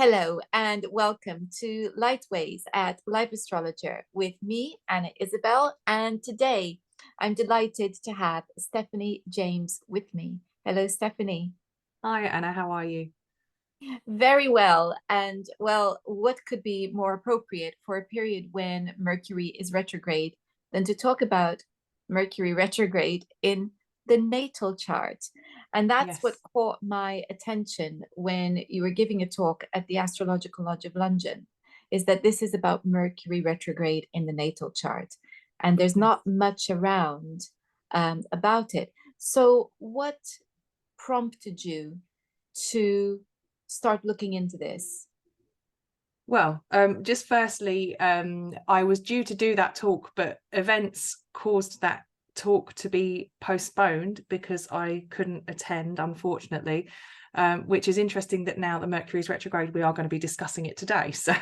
Hello and welcome to Lightways at Life Astrologer with me, Anna Isabel. And today I'm delighted to have Stefanie James with me. Hello, Stefanie. Hi, Anna. How are you? Very well. And well, what could be more appropriate for a period when Mercury is retrograde than to talk about Mercury retrograde in the natal chart? And that's what Yes. caught my attention when you were giving a talk at the Astrological Lodge of London, is that this is about Mercury retrograde in the natal chart. And there's Yes. not much around about it. So, what prompted you to start looking into this? Well, just firstly, I was due to do that talk, but events caused that talk to be postponed because I couldn't attend, unfortunately. Which is interesting that now that Mercury is retrograde, we are going to be discussing it today. So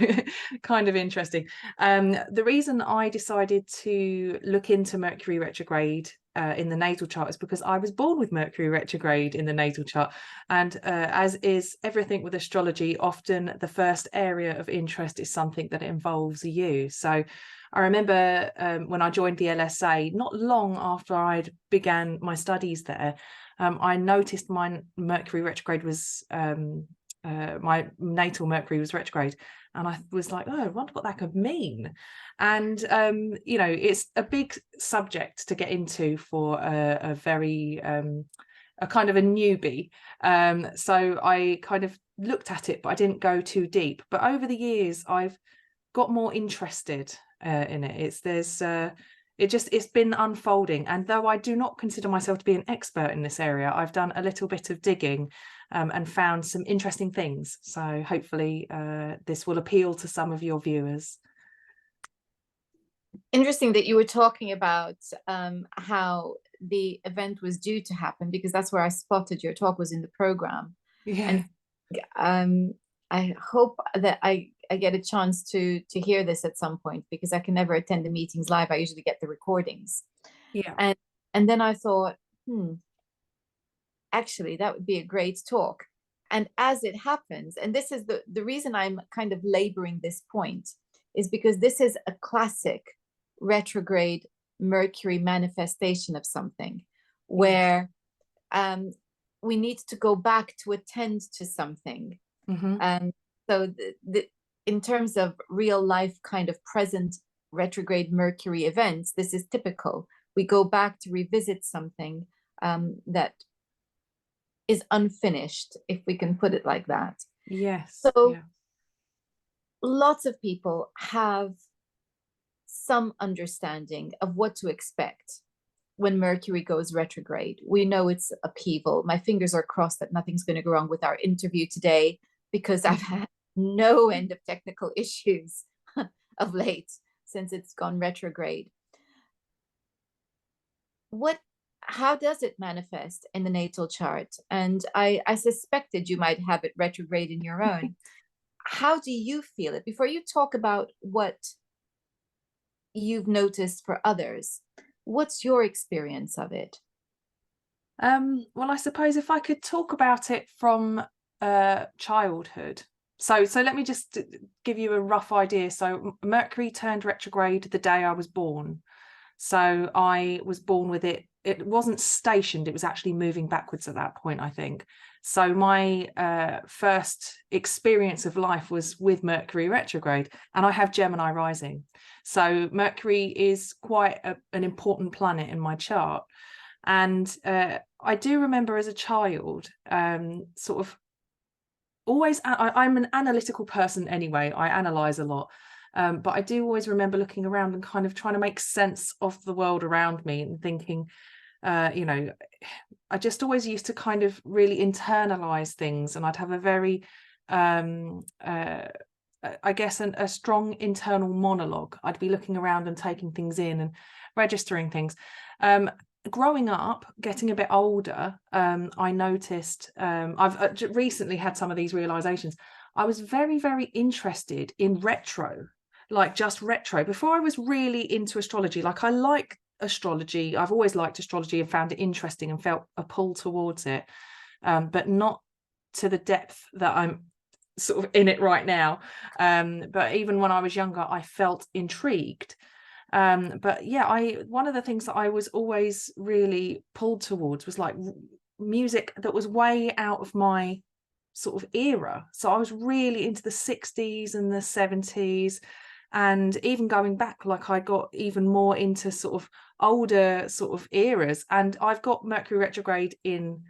kind of interesting. The reason I decided to look into Mercury retrograde in the natal chart is because I was born with Mercury retrograde in the natal chart. And as is everything with astrology, often the first area of interest is something that involves you. So I remember when I joined the LSA, not long after I'd began my studies there, I noticed my Mercury retrograde was my natal Mercury was retrograde, and I was like, oh, I wonder what that could mean. And it's a big subject to get into for a very a kind of a newbie. So I kind of looked at it, but I didn't go too deep. But over the years, I've got more interested in it. It's been unfolding, and though I do not consider myself to be an expert in this area, I've done a little bit of digging and found some interesting things. So hopefully this will appeal to some of your viewers. Interesting that you were talking about how the event was due to happen, because that's where I spotted your talk was in the program. Yeah. And I hope that I get a chance to hear this at some point, because I can never attend the meetings live. I usually get the recordings. Yeah. And and then I thought, actually, that would be a great talk. And as it happens, and this is the reason I'm kind of laboring this point, is because this is a classic retrograde Mercury manifestation of something Yes. where we need to go back to attend to something. Mm-hmm. So in terms of real life kind of present retrograde Mercury events, this is typical. We go back to revisit something that is unfinished, if we can put it like that. Yes. So Yeah. lots of people have some understanding of what to expect when Mercury goes retrograde. We know it's upheaval. My fingers are crossed that nothing's going to go wrong with our interview today, because I've had no end of technical issues of late since it's gone retrograde. How does it manifest in the natal chart? And I suspected you might have it retrograde in your own. How do you feel it? Before you talk about what you've noticed for others, what's your experience of it? Well, I suppose if I could talk about it from childhood. So let me just give you a rough idea. So Mercury turned retrograde the day I was born. So I was born with it. It wasn't stationed. It was actually moving backwards at that point, I think. So my first experience of life was with Mercury retrograde, and I have Gemini rising. So Mercury is quite an important planet in my chart. And I do remember as a child, sort of always, I'm an analytical person anyway. I analyze a lot. But I do always remember looking around and kind of trying to make sense of the world around me and thinking, I just always used to kind of really internalize things, and I'd have a very, I guess, a strong internal monologue. I'd be looking around and taking things in and registering things. Growing up, getting a bit older, I noticed I've recently had some of these realizations. I was very, very interested in retro, like just retro, before I was really into astrology. Like, I like astrology. I've always liked astrology and found it interesting and felt a pull towards it, but not to the depth that I'm sort of in it right now. But even when I was younger, I felt intrigued. But yeah, one of the things that I was always really pulled towards was like music that was way out of my sort of era. So I was really into the 60s and the 70s, and even going back, like I got even more into sort of older sort of eras. And I've got Mercury retrograde in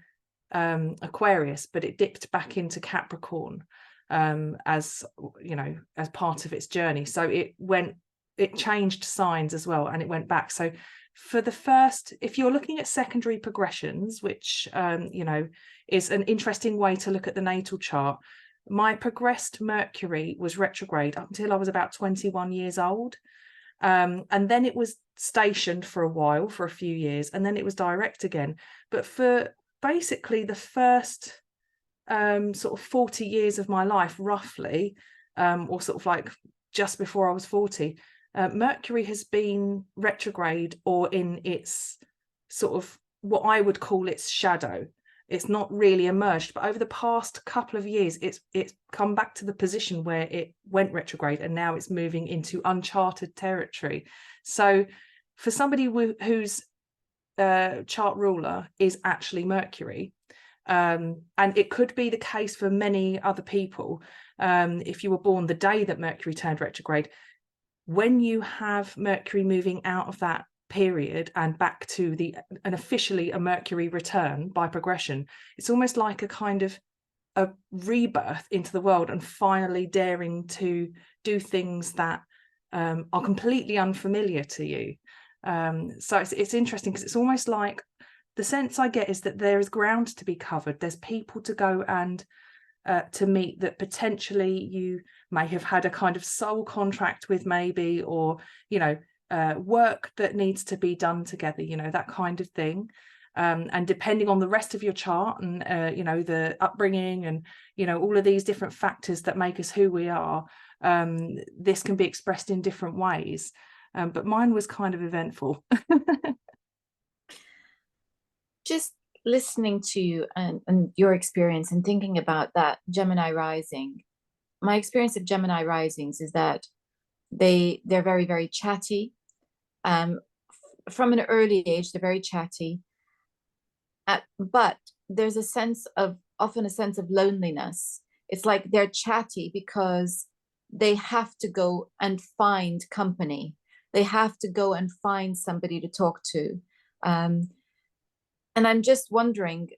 Aquarius, but it dipped back into Capricorn, as you know, as part of its journey. So it changed signs as well, and it went back. So for the first, if you're looking at secondary progressions, which you know, is an interesting way to look at the natal chart, my progressed Mercury was retrograde up until I was about 21 years old. And then it was stationed for a while, for a few years, and then it was direct again. But for basically the first sort of 40 years of my life, roughly, or sort of like just before I was 40, Mercury has been retrograde, or in its sort of what I would call its shadow. It's not really emerged, but over the past couple of years, it's come back to the position where it went retrograde, and now it's moving into uncharted territory. So for somebody whose chart ruler is actually Mercury, and it could be the case for many other people, if you were born the day that Mercury turned retrograde, when you have Mercury moving out of that period and back to and officially a Mercury return by progression, it's almost like a kind of a rebirth into the world, and finally daring to do things that are completely unfamiliar to you. So it's interesting, because it's almost like the sense I get is that there is ground to be covered. There's people to go and to meet that potentially you may have had a kind of soul contract with, maybe, or, you know, work that needs to be done together, you know, that kind of thing. And depending on the rest of your chart, and you know, the upbringing, and, you know, all of these different factors that make us who we are, this can be expressed in different ways. But mine was kind of eventful. Just listening to you and your experience and thinking about that Gemini rising, my experience of Gemini risings is that they're very, very chatty. From an early age, they're very chatty. But there's often a sense of loneliness. It's like they're chatty because they have to go and find company. They have to go and find somebody to talk to. And I'm just wondering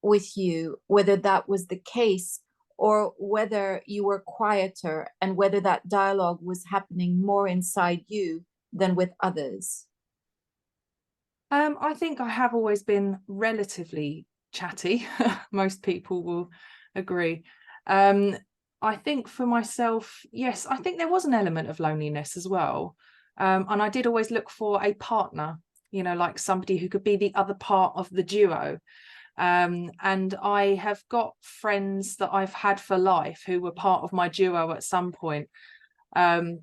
with you whether that was the case, or whether you were quieter, and whether that dialogue was happening more inside you than with others. I think I have always been relatively chatty. Most people will agree. I think for myself, yes, I think there was an element of loneliness as well. And I did always look for a partner, you know, like somebody who could be the other part of the duo. And I have got friends that I've had for life who were part of my duo at some point. But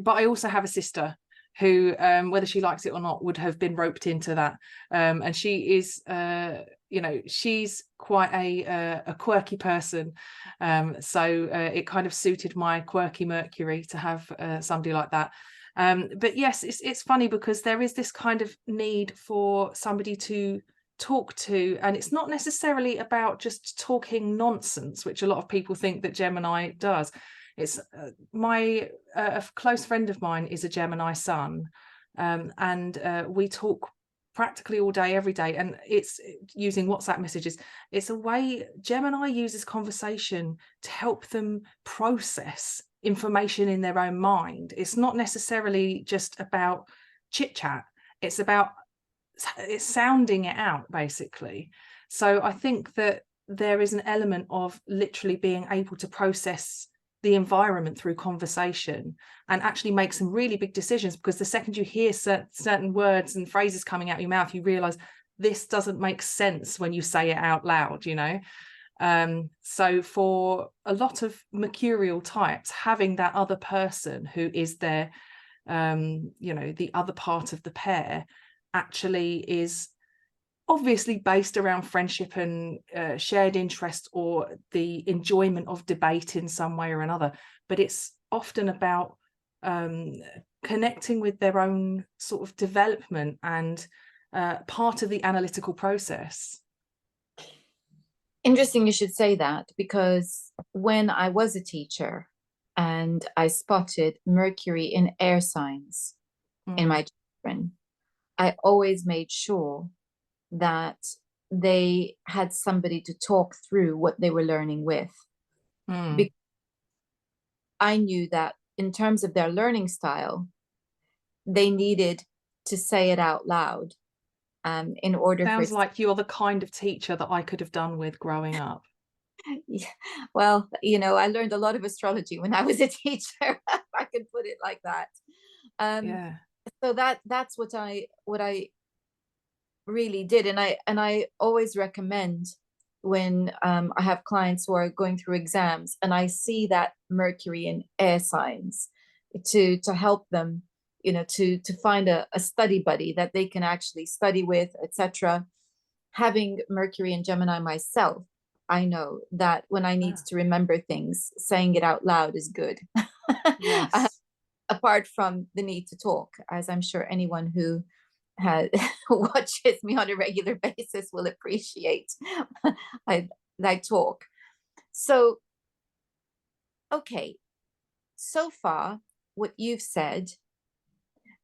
I also have a sister who, whether she likes it or not, would have been roped into that. And she is, you know, she's quite a quirky person. So it kind of suited my quirky Mercury to have somebody like that. But yes, it's funny, because there is this kind of need for somebody to talk to, and it's not necessarily about just talking nonsense, which a lot of people think that Gemini does. It's a close friend of mine is a Gemini sun, and we talk practically all day, every day, and it's using WhatsApp messages. It's a way Gemini uses conversation to help them process information in their own mind. It's not necessarily just about chit chat. It's sounding it out, basically. So I think that there is an element of literally being able to process the environment through conversation, and actually make some really big decisions, because the second you hear certain words and phrases coming out of your mouth, you realize this doesn't make sense when you say it out loud, you know. So for a lot of mercurial types, having that other person who is their you know, the other part of the pair, actually is obviously based around friendship and shared interest or the enjoyment of debate in some way or another, but it's often about connecting with their own sort of development and part of the analytical process. Interesting you should say that, because when I was a teacher and I spotted Mercury in air signs in my children, I always made sure that they had somebody to talk through what they were learning with. Because I knew that in terms of their learning style, they needed to say it out loud in order for Sounds like you're the kind of teacher that I could have done with growing up. Yeah. Well, I learned a lot of astrology when I was a teacher, if I can put it like that. Yeah. So that's what I really did, and I always recommend when I have clients who are going through exams and I see that Mercury in air signs, to help them, to find a study buddy that they can actually study with, etc. Having Mercury in Gemini myself, I know that when I need to remember things, saying it out loud is good. Yes. Apart from the need to talk, as I'm sure anyone who has watches me on a regular basis will appreciate. I I talk. So, okay, so far, what you've said,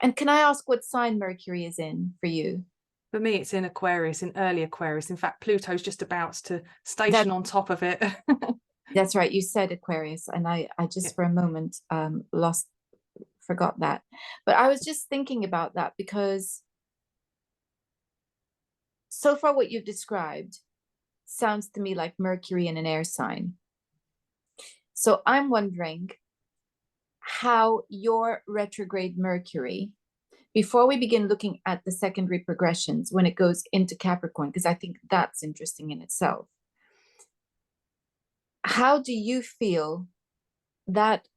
and can I ask what sign Mercury is in for you? For me, it's in Aquarius, in early Aquarius. In fact, Pluto's just about to That station on top of it. that's right. You said Aquarius, and I Yeah. just for a moment forgot that. But I was just thinking about that because so far what you've described sounds to me like Mercury in an air sign. So I'm wondering how your retrograde Mercury, before we begin looking at the secondary progressions when it goes into Capricorn, because I think that's interesting in itself. How do you feel that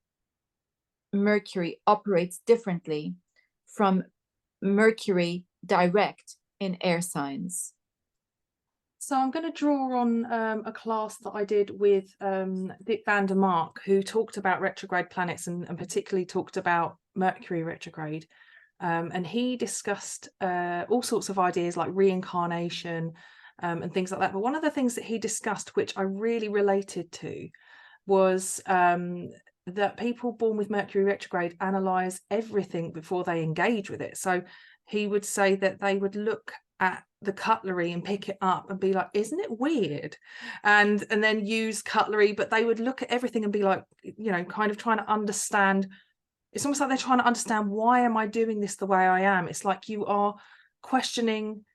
Mercury operates differently from Mercury direct in air signs? So I'm going to draw on a class that I did with Dick van der Mark, who talked about retrograde planets and particularly talked about Mercury retrograde. And he discussed all sorts of ideas like reincarnation and things like that. But one of the things that he discussed, which I really related to, was that people born with Mercury retrograde analyze everything before they engage with it. So he would say that they would look at the cutlery and pick it up and be like, isn't it weird? And then use cutlery, but they would look at everything and be like, kind of trying to understand. It's almost like they're trying to understand, why am I doing this the way I am? It's like you are questioning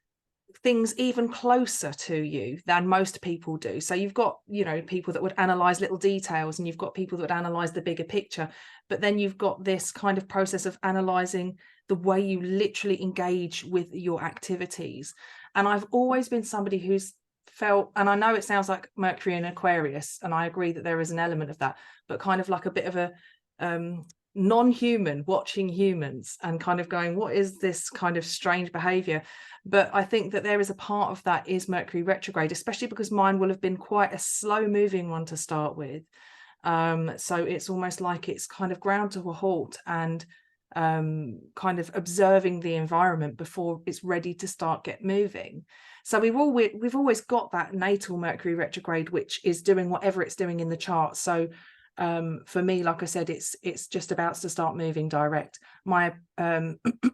things even closer to you than most people do. So you've got, people that would analyze little details, and you've got people that would analyze the bigger picture, but then you've got this kind of process of analyzing the way you literally engage with your activities. And I've always been somebody who's felt, and I know it sounds like Mercury in Aquarius, and I agree that there is an element of that, but kind of like a bit of a non-human watching humans and kind of going, what is this kind of strange behavior? But I think that there is a part of that is Mercury retrograde, especially because mine will have been quite a slow moving one to start with. So it's almost like it's kind of ground to a halt and kind of observing the environment before it's ready to start get moving. So we've always got that natal Mercury retrograde, which is doing whatever it's doing in the chart. So for me, like I said, it's just about to start moving direct. My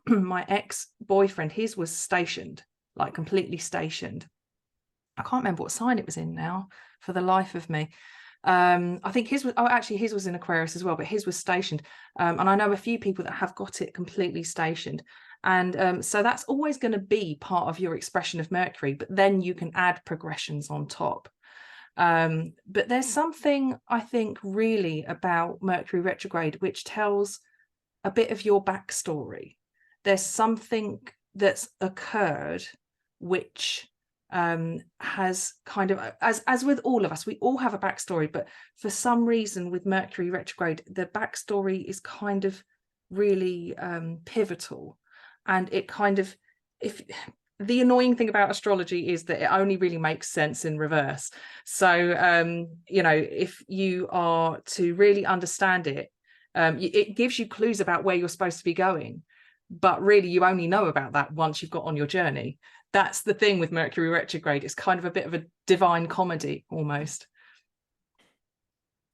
my ex-boyfriend, his was stationed, like completely stationed. I can't remember what sign it was in now for the life of me. I think his was in Aquarius as well, but his was stationed. And I know a few people that have got it completely stationed. And so that's always going to be part of your expression of Mercury, but then you can add progressions on top. But there's something, I think, really about Mercury retrograde which tells a bit of your backstory. There's something that's occurred which has kind of, as with all of us, we all have a backstory, but for some reason with Mercury retrograde, the backstory is kind of really pivotal. And it kind of, if the annoying thing about astrology is that it only really makes sense in reverse. So, you know, if you are to really understand it, it gives you clues about where you're supposed to be going. But really, you only know about that once you've got on your journey. That's the thing with Mercury retrograde. It's kind of a bit of a divine comedy almost.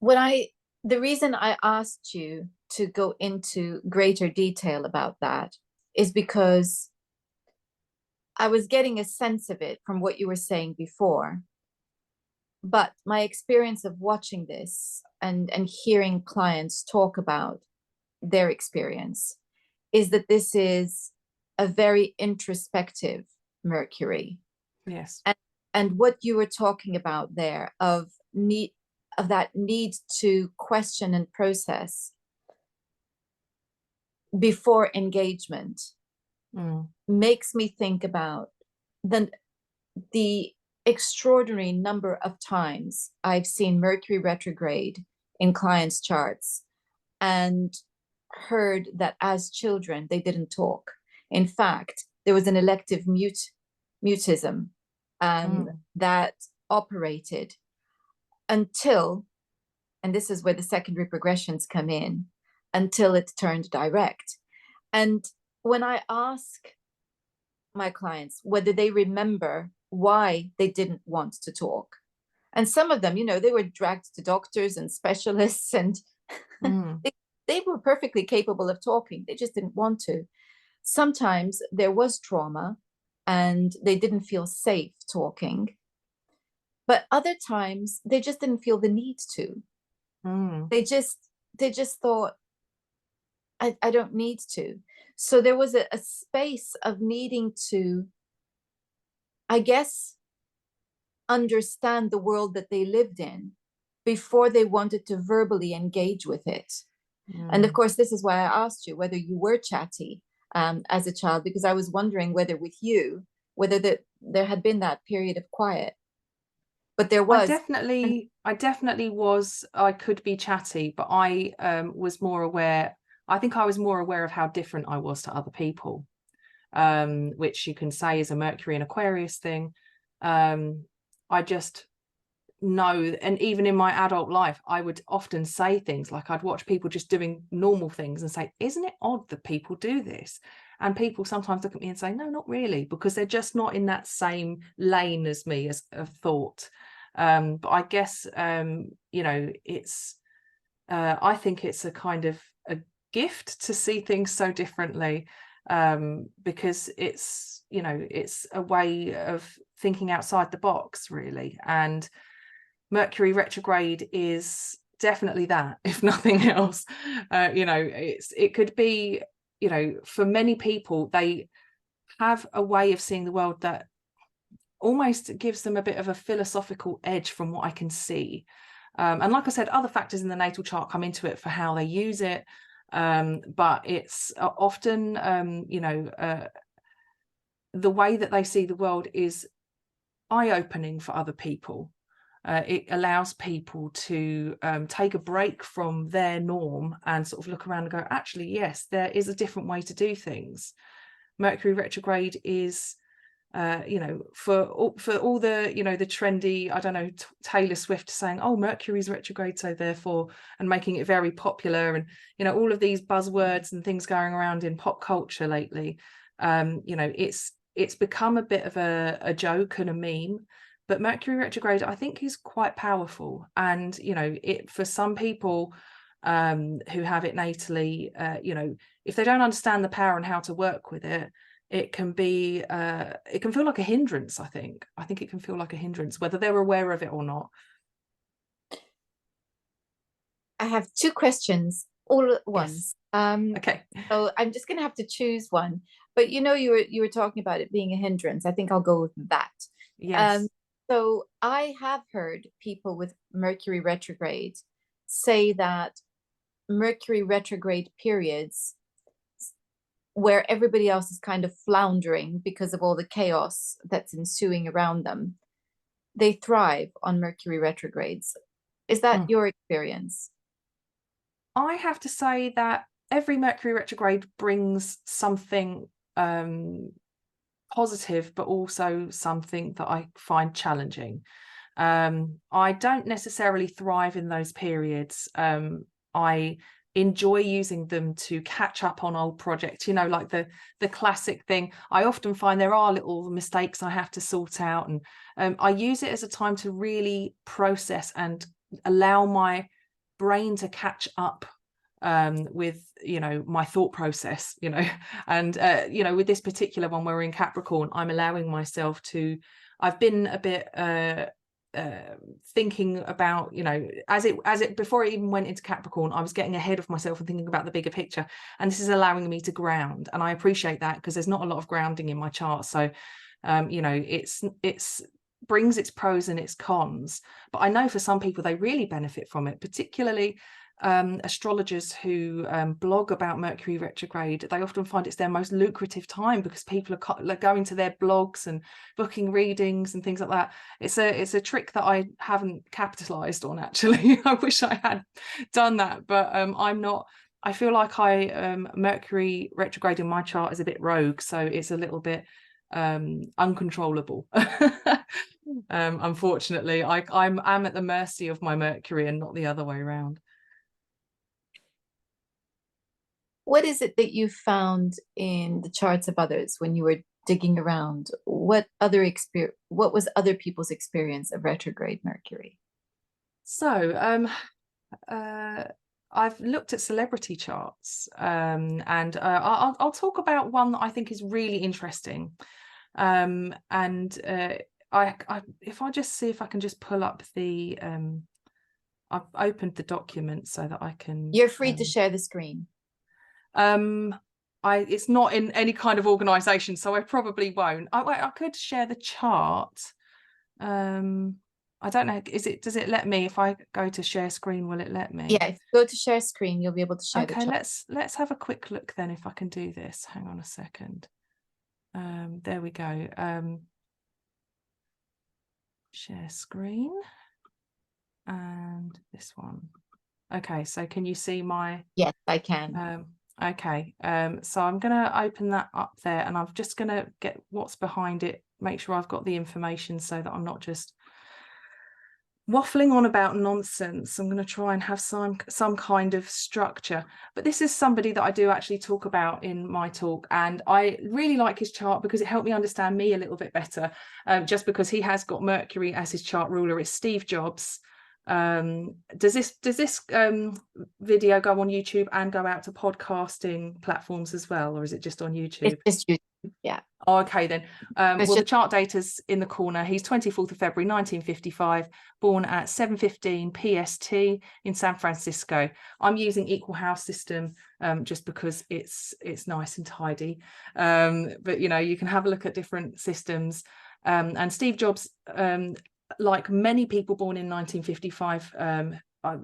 The reason I asked you to go into greater detail about that is because I was getting a sense of it from what you were saying before. But my experience of watching this and hearing clients talk about their experience is that this is a very introspective Mercury. Yes. And what you were talking about there of that need to question and process before engagement makes me think about the extraordinary number of times I've seen Mercury retrograde in clients' charts and heard that as children they didn't talk. In fact, there was an elective mutism that operated until, and this is where the secondary progressions come in, until it turned direct. And when I ask my clients whether they remember why they didn't want to talk, and some of them, you know, they were dragged to doctors and specialists, and they were perfectly capable of talking. They just didn't want to. Sometimes there was trauma and they didn't feel safe talking. But other times they just didn't feel the need to. They just thought, I don't need to. So there was a space of needing to, I guess, understand the world that they lived in before they wanted to verbally engage with it. And of course, this is why I asked you whether you were chatty as a child, because I was wondering whether with you, whether there had been that period of quiet. But there was. I definitely was. I could be chatty, but I was more aware. I think I was more aware of how different I was to other people, which you can say is a Mercury and Aquarius thing. I just know, and even in my adult life, I would often say things like I'd watch people just doing normal things and say, isn't it odd that people do this? And people sometimes look at me and say, no, not really, because they're just not in that same lane as me as of thought. But I guess, you know, it's, I think it's a kind of a gift to see things so differently, because it's, you know, it's a way of thinking outside the box, really. And Mercury retrograde is definitely that, if nothing else. You know, it could be, you know, for many people, they have a way of seeing the world that almost gives them a bit of a philosophical edge from what I can see. And like I said, other factors in the natal chart come into it for how they use it. But it's often, you know, the way that they see the world is eye-opening for other people. It allows people to take a break from their norm and sort of look around and go, actually, yes, there is a different way to do things. Mercury retrograde is, you know, for all the, you know, the trendy, I don't know, Taylor Swift saying, oh, Mercury's retrograde, so therefore, and making it very popular, and, you know, all of these buzzwords and things going around in pop culture lately. You know, it's become a bit of a joke and a meme. But Mercury retrograde, I think, is quite powerful. And, you know, it, for some people who have it natally, you know, if they don't understand the power and how to work with it, it can be, it can feel like a hindrance, I think. I think it can feel like a hindrance, whether they're aware of it or not. I have two questions all at once. Yes. Okay. So I'm just going to have to choose one. But you know, you were talking about it being a hindrance. I think I'll go with that. Yes. So I have heard people with Mercury retrograde say that Mercury retrograde periods where everybody else is kind of floundering because of all the chaos that's ensuing around them, they thrive on Mercury retrogrades. Is that your experience? I have to say that every Mercury retrograde brings something positive, but also something that I find challenging. I don't necessarily thrive in those periods. I enjoy using them to catch up on old projects, you know, like the classic thing. I often find there are little mistakes I have to sort out, and I use it as a time to really process and allow my brain to catch up with, you know, my thought process, you know. And you know, with this particular one, where we're in Capricorn, I'm allowing myself to, I've been a bit thinking about, you know, as it before it even went into Capricorn, I was getting ahead of myself and thinking about the bigger picture, and this is allowing me to ground, and I appreciate that, because there's not a lot of grounding in my chart. So you know, it's brings its pros and its cons, but I know for some people they really benefit from it, particularly astrologers who blog about Mercury retrograde. They often find it's their most lucrative time, because people are going to their blogs and booking readings and things like that. It's a trick that I haven't capitalized on, actually. I wish I had done that, but I'm not. I feel like Mercury retrograde in my chart is a bit rogue, so it's a little bit uncontrollable. Unfortunately, I'm at the mercy of my Mercury and not the other way around. What is it that you found in the charts of others when you were digging around? What was other people's experience of retrograde Mercury? So I've looked at celebrity charts, and I'll talk about one that I think is really interesting. And if I just see if I can just pull up the I've opened the document so that I can. You're free to share the screen. It's not in any kind of organization, so I probably won't. I could share the chart. I don't know, does it let me? If I go to share screen, will it let me? Yeah, if you go to share screen, you'll be able to share the chart. Okay, let's have a quick look then if I can do this. Hang on a second. There we go. Share screen, and this one. Okay, so can you see my? Yes, I can. Okay, so I'm going to open that up there, and I'm just going to get what's behind it, make sure I've got the information so that I'm not just waffling on about nonsense. I'm going to try and have some kind of structure, but this is somebody that I do actually talk about in my talk, and I really like his chart because it helped me understand me a little bit better, just because he has got Mercury as his chart ruler. It's Steve Jobs. Does this video go on YouTube and go out to podcasting platforms as well, or is it just on YouTube? It's just YouTube, yeah. Oh, okay then. Well, the chart data's in the corner. He's 24th of February 1955, born at 7:15 PST in San Francisco. I'm using equal house system just because it's nice and tidy, but you know, you can have a look at different systems. And Steve Jobs, like many people born in 1955,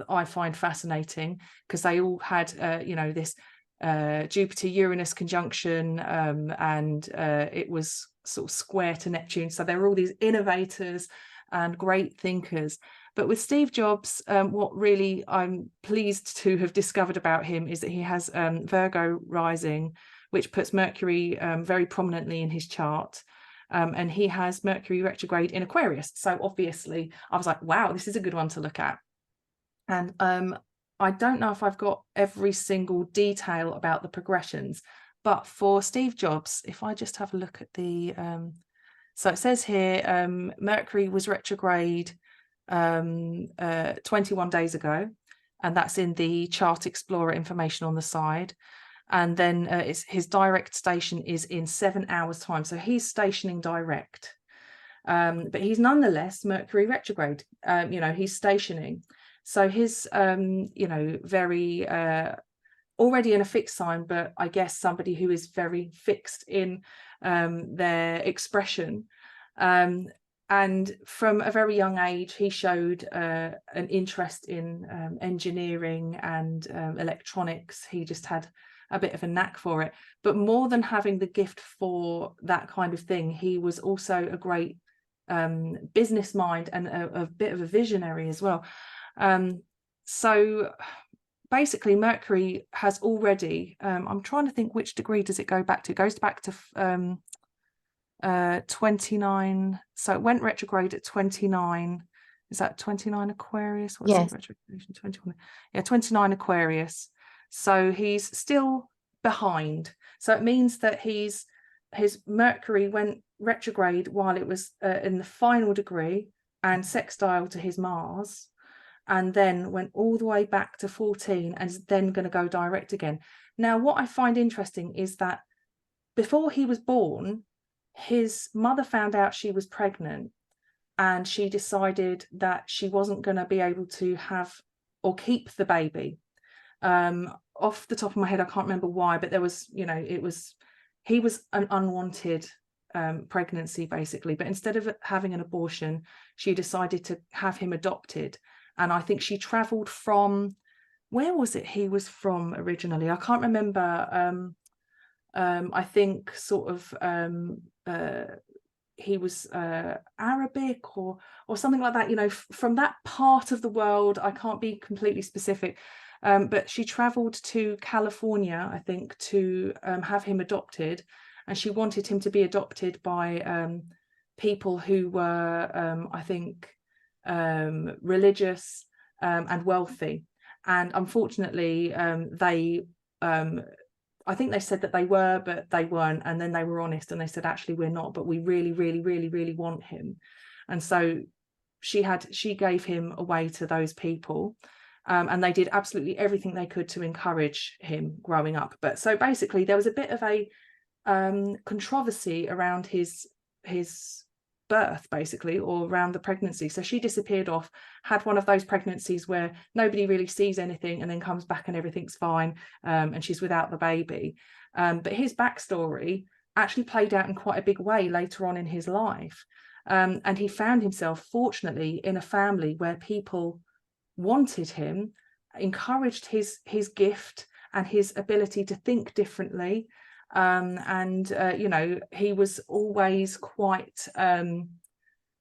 I find fascinating, because they all had you know, this Jupiter-Uranus conjunction, and it was sort of square to Neptune. So there were all these innovators and great thinkers. But with Steve Jobs, what really I'm pleased to have discovered about him is that he has Virgo rising, which puts Mercury very prominently in his chart. And he has Mercury retrograde in Aquarius. So obviously I was like, wow, this is a good one to look at. And I don't know if I've got every single detail about the progressions, but for Steve Jobs, if I just have a look at the, so it says here, Mercury was retrograde 21 days ago, and that's in the Chart Explorer information on the side. And then his direct station is in 7 hours time. So he's stationing direct, but he's nonetheless Mercury retrograde. You know, he's stationing. So his, you know, very already in a fixed sign, but I guess somebody who is very fixed in their expression. And from a very young age, he showed an interest in engineering and electronics. He just had a bit of a knack for it. But more than having the gift for that kind of thing, he was also a great business mind and a bit of a visionary as well. So basically Mercury has already, I'm trying to think which degree does it go back to. It goes back to 29. So it went retrograde at 29. Is that 29 Aquarius? What's it? Yes. Retrogradation 21. Yeah, 29 Aquarius. So he's still behind. So it means that his Mercury went retrograde while it was in the final degree and sextile to his Mars, and then went all the way back to 14 and is then going to go direct again. Now, what I find interesting is that before he was born, his mother found out she was pregnant, and she decided that she wasn't going to be able to have or keep the baby. Off the top of my head, I can't remember why, but there was, you know, he was an unwanted pregnancy, basically. But instead of having an abortion, she decided to have him adopted. And I think she traveled from, where was it he was from originally? I can't remember. I think sort of he was Arabic or something like that, you know, from that part of the world. I can't be completely specific, but she traveled to California, I think, to have him adopted, and she wanted him to be adopted by people who were, I think, religious and wealthy. And unfortunately, I think they said that they were, but they weren't. And then they were honest and they said, actually, we're not, but we really, really, really, really want him. And so she gave him away to those people. And they did absolutely everything they could to encourage him growing up. But so basically there was a bit of a controversy around his birth, basically, or around the pregnancy. So she disappeared off, had one of those pregnancies where nobody really sees anything and then comes back and everything's fine, and she's without the baby. But his backstory actually played out in quite a big way later on in his life. And he found himself, fortunately, in a family where people wanted him, encouraged his gift and his ability to think differently. You know, he was always quite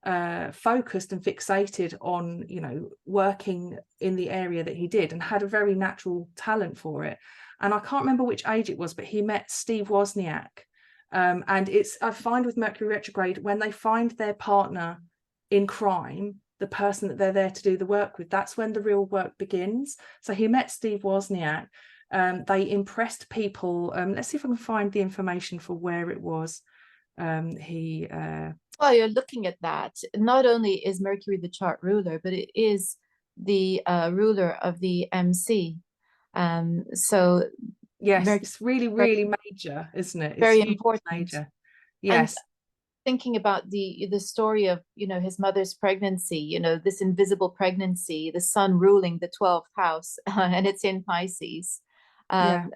focused and fixated on, you know, working in the area that he did, and had a very natural talent for it. And I can't remember which age it was, but he met Steve Wozniak. And I find with Mercury retrograde, when they find their partner in crime, the person that they're there to do the work with, that's when the real work begins. So he met Steve Wozniak. They impressed people. Let's see if I can find the information for where it was. Well, you're looking at that. Not only is Mercury the chart ruler, but it is the ruler of the MC. So yes, Mercury it's really, really major, isn't it? It's very huge, important. major. And Yes. thinking about the story of, you know, his mother's pregnancy, you know, this invisible pregnancy, the sun ruling the 12th house, and it's in Pisces. Yeah.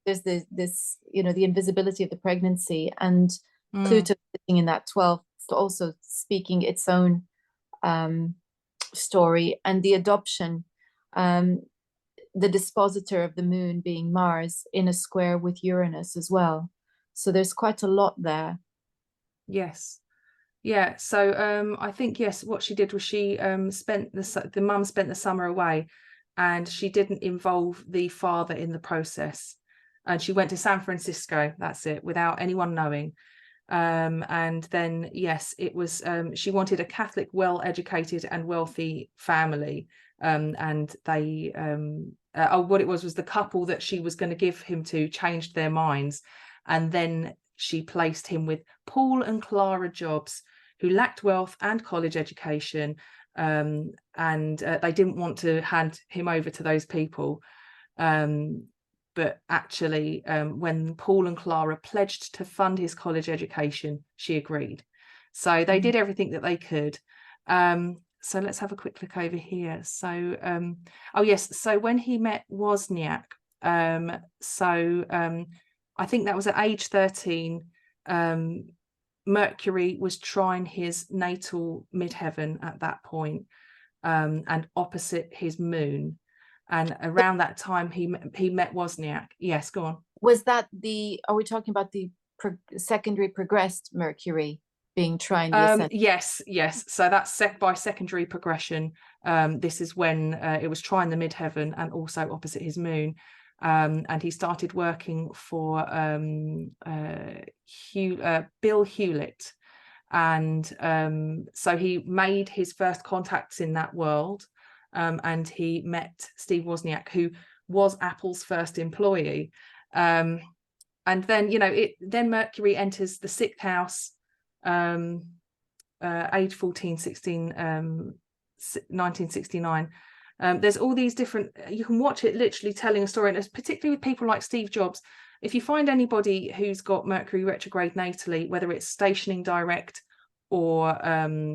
There's this, you know, the invisibility of the pregnancy, and Mm. Pluto sitting in that 12th, also speaking its own story, and the adoption, the dispositor of the moon being Mars in a square with Uranus as well. So there's quite a lot there. Yes. Yeah. So I think, yes, what she did was she spent the mum spent the summer away, and she didn't involve the father in the process. And she went to San Francisco, that's it, without anyone knowing. And then, yes, it was, she wanted a Catholic, well-educated and wealthy family. And they, what it was the couple that she was going to give him to changed their minds. And then she placed him with Paul and Clara Jobs, who lacked wealth and college education. And they didn't want to hand him over to those people. But actually, when Paul and Clara pledged to fund his college education, she agreed. So they did everything that they could. So let's have a quick look over here. So, oh yes, so when he met Wozniak, I think that was at age 13, Mercury was trine his natal midheaven at that point, and opposite his moon. And around that time, he met Wozniak. Yes, go on. Was that are we talking about the secondary progressed Mercury being trine the ascendant? Yes. So that's by secondary progression. This is when it was trine the midheaven and also opposite his moon. and he started working for Bill Hewlett. And so he made his first contacts in that world, and he met Steve Wozniak, who was Apple's first employee. And then, then Mercury enters the 6th house, age 14, 16, 1969. There's all these different, you can watch it literally telling a story, and it's particularly with people like Steve Jobs. If you find anybody who's got Mercury retrograde natally, whether it's stationing direct or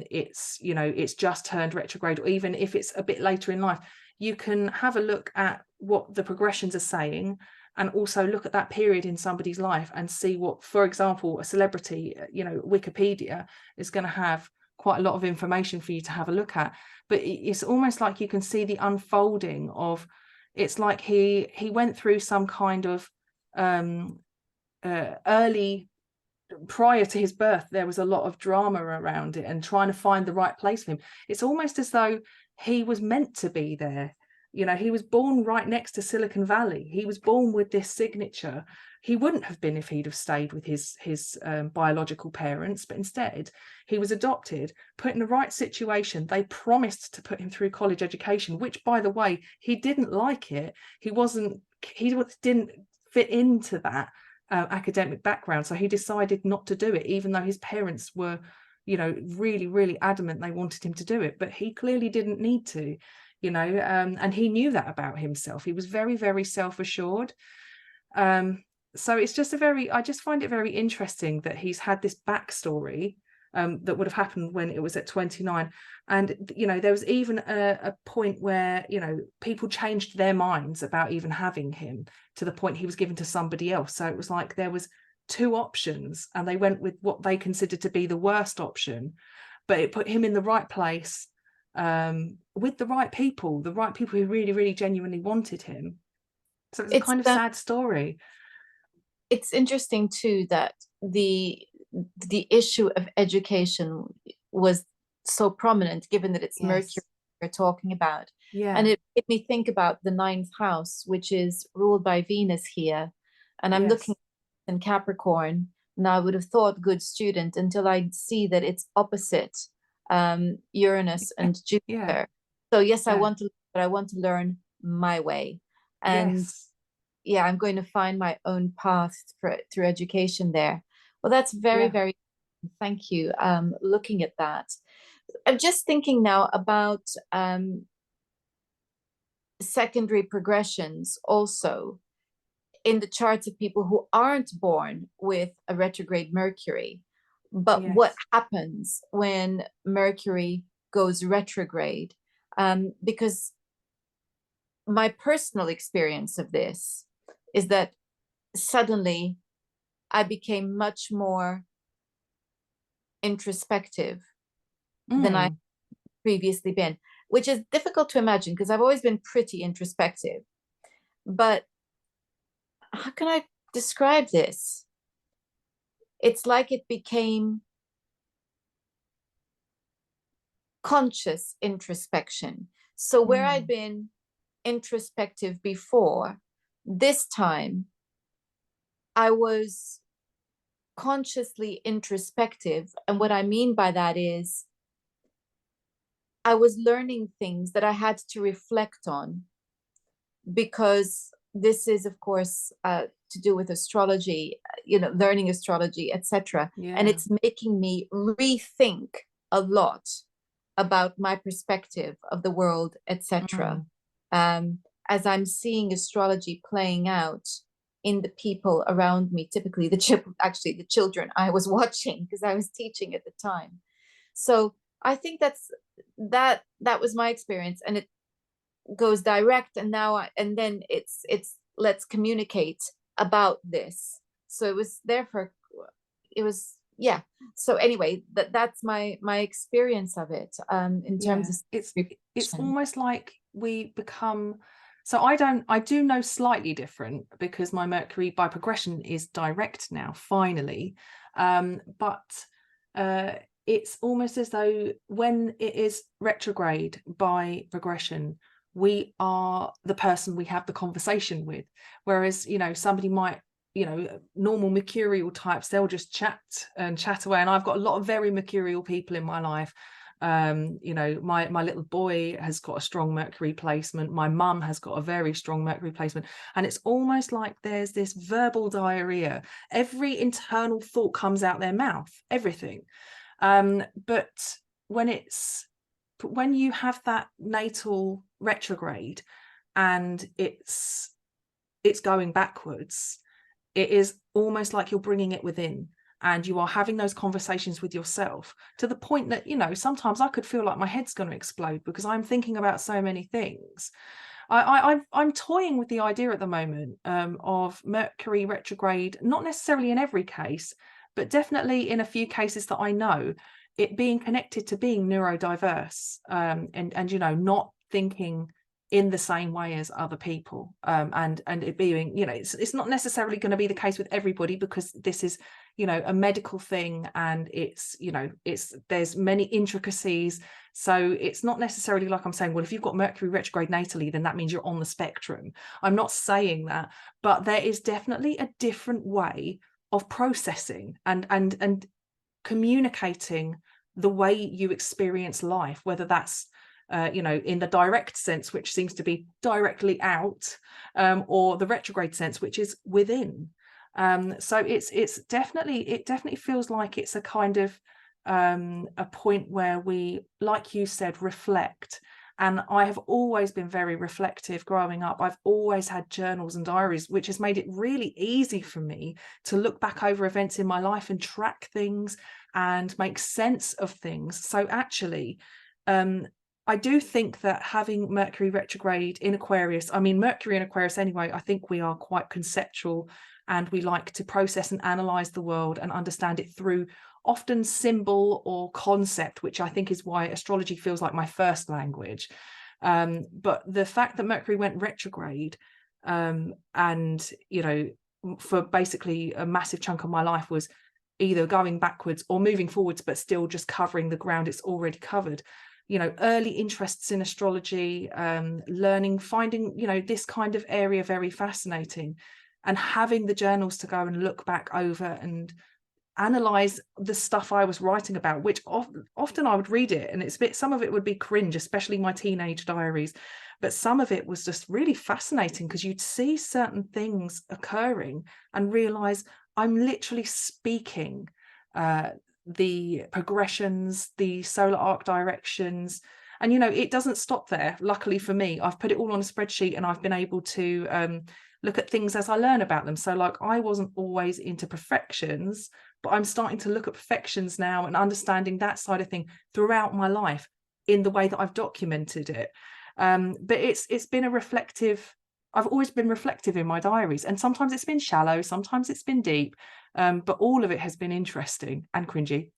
it's just turned retrograde, or even if it's a bit later in life, you can have a look at what the progressions are saying, and also look at that period in somebody's life and see what, for example, a celebrity, Wikipedia is going to have quite a lot of information for you to have a look at. But it's almost like you can see the unfolding of, it's like he went through some kind of early, prior to his birth, there was a lot of drama around it and trying to find the right place for him. It's almost as though he was meant to be there. He was born right next to Silicon Valley. He was born with this signature. He wouldn't have been if he'd have stayed with his biological parents, but instead he was adopted, put in the right situation. They promised to put him through college education, which, by the way, he didn't like it. He didn't fit into that academic background, so he decided not to do it, even though his parents were, really, really adamant they wanted him to do it. But he clearly didn't need to, and he knew that about himself. He was very, very self-assured. So it's just I just find it very interesting that he's had this backstory that would have happened when it was at 29. And, there was even a point where, people changed their minds about even having him, to the point he was given to somebody else. So it was like there was 2 options, and they went with what they considered to be the worst option, but it put him in the right place, with the right people who really, really genuinely wanted him. So it's a kind of sad story. It's interesting too that the issue of education was so prominent, given that it's Mercury we're talking about. And it made me think about the 9th house, which is ruled by Venus here. And I'm looking in Capricorn, and I would have thought good student until I see that it's opposite Uranus and Jupiter. So yes, I want to, but I want to learn my way. And I'm going to find my own path through education there. Well, that's very, very, thank you. Looking at that, I'm just thinking now about secondary progressions also in the charts of people who aren't born with a retrograde Mercury. But what happens when Mercury goes retrograde? Because my personal experience of this is that suddenly I became much more introspective than I previously been, which is difficult to imagine because I've always been pretty introspective. But how can I describe this? It's like it became conscious introspection. So where I'd been introspective before, this time I was consciously introspective. And what I mean by that is I was learning things that I had to reflect on, because this is, of course, to do with astrology, learning astrology, etc. And it's making me rethink a lot about my perspective of the world, etc. As I'm seeing astrology playing out in the people around me, typically the children I was watching because I was teaching at the time. So I think that was my experience, and it goes direct. And now then it's let's communicate about this. So it was so anyway, that's my experience of it, in terms of it's almost like we become, so I do know slightly different because my Mercury by progression is direct now, finally. But it's almost as though when it is retrograde by progression, we are the person we have the conversation with. Whereas, you know, somebody might, you know, normal mercurial types, they'll just chat and chat away. And I've got a lot of very mercurial people in my life. You know, my little boy has got a strong Mercury placement. My mum has got a very strong Mercury placement. And it's almost like there's this verbal diarrhea. Every internal thought comes out their mouth, everything. But when you have that natal retrograde and it's going backwards, it is almost like you're bringing it within, and you are having those conversations with yourself to the point that, you know, sometimes I could feel like my head's going to explode because I'm thinking about so many things. I'm toying with the idea at the moment of Mercury retrograde, not necessarily in every case, but definitely in a few cases that I know, it being connected to being neurodiverse, and you know, not thinking in the same way as other people, and it being, you know, it's not necessarily going to be the case with everybody, because this is, you know, a medical thing, and it's, you know, there's many intricacies. So it's not necessarily like I'm saying, well, if you've got Mercury retrograde natally, then that means you're on the spectrum. I'm not saying that, but there is definitely a different way of processing and communicating the way you experience life, whether that's you know, in the direct sense, which seems to be directly out, or the retrograde sense, which is within. So it definitely feels like it's a kind of a point where we, like you said, reflect. And I have always been very reflective growing up. I've always had journals and diaries, which has made it really easy for me to look back over events in my life and track things and make sense of things. So actually, I do think that having Mercury retrograde in Aquarius, I mean, Mercury in Aquarius anyway, I think we are quite conceptual, and we like to process and analyze the world and understand it through often symbol or concept, which I think is why astrology feels like my first language. But the fact that Mercury went retrograde, and, you know, for basically a massive chunk of my life was either going backwards or moving forwards, but still just covering the ground it's already covered. You know, early interests in astrology, learning, finding, you know, this kind of area very fascinating, and having the journals to go and look back over and analyze the stuff I was writing about, which often I would read it and some of it would be cringe, especially my teenage diaries, but some of it was just really fascinating, because you'd see certain things occurring and realize I'm literally speaking the progressions, the solar arc directions. And, you know, it doesn't stop there. Luckily for me, I've put it all on a spreadsheet, and I've been able to look at things as I learn about them. So like, I wasn't always into perfections, but I'm starting to look at perfections now and understanding that side of thing throughout my life in the way that I've documented it. But it's been a reflective, I've always been reflective in my diaries, and sometimes it's been shallow, sometimes it's been deep, but all of it has been interesting and cringy.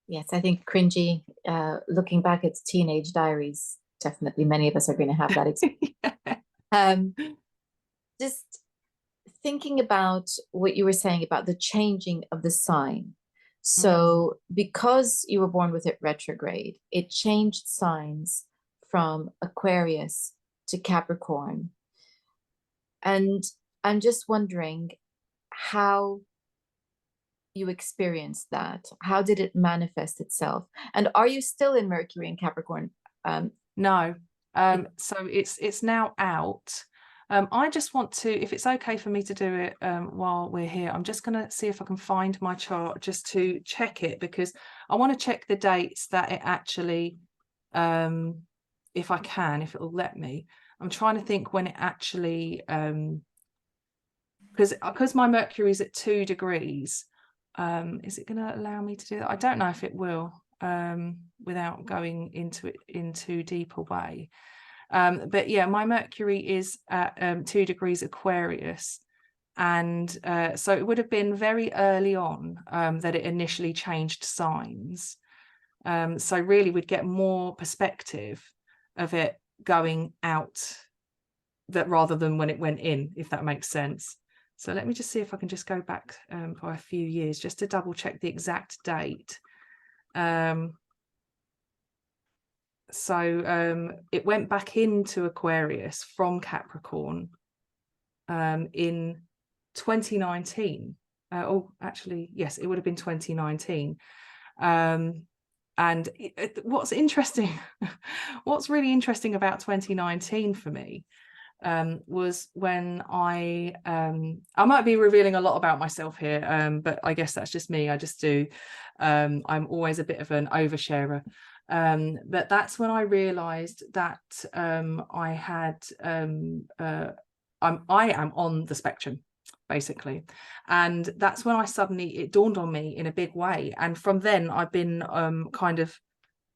Yes, I think cringy, looking back at teenage diaries, definitely many of us are going to have that experience. Yeah. Just thinking about what you were saying about the changing of the sign. So because you were born with it retrograde, it changed signs from Aquarius to Capricorn. And I'm just wondering how you experienced that. How did it manifest itself? And are you still in Mercury and Capricorn? No. So it's now out. I just want to, if it's okay for me to do it while we're here, I'm just going to see if I can find my chart just to check it, because I want to check the dates that it actually, if I can, if it'll let me. I'm trying to think when it actually, because my Mercury is at 2 degrees. Is it going to allow me to do that? I don't know if it will, without going into it in too deep a way. But yeah, my Mercury is at 2 degrees Aquarius, and so it would have been very early on that it initially changed signs. So really we'd get more perspective of it going out, that rather than when it went in, if that makes sense. So let me just see if I can just go back by a few years just to double check the exact date. So it went back into Aquarius from Capricorn in 2019. Oh, actually, yes, it would have been 2019. And what's interesting, what's really interesting about 2019 for me was when I might be revealing a lot about myself here, but I guess that's just me. I just do. I'm always a bit of an oversharer. But that's when I realized that I had I am on the spectrum, basically. And that's when it dawned on me in a big way. And from then I've been kind of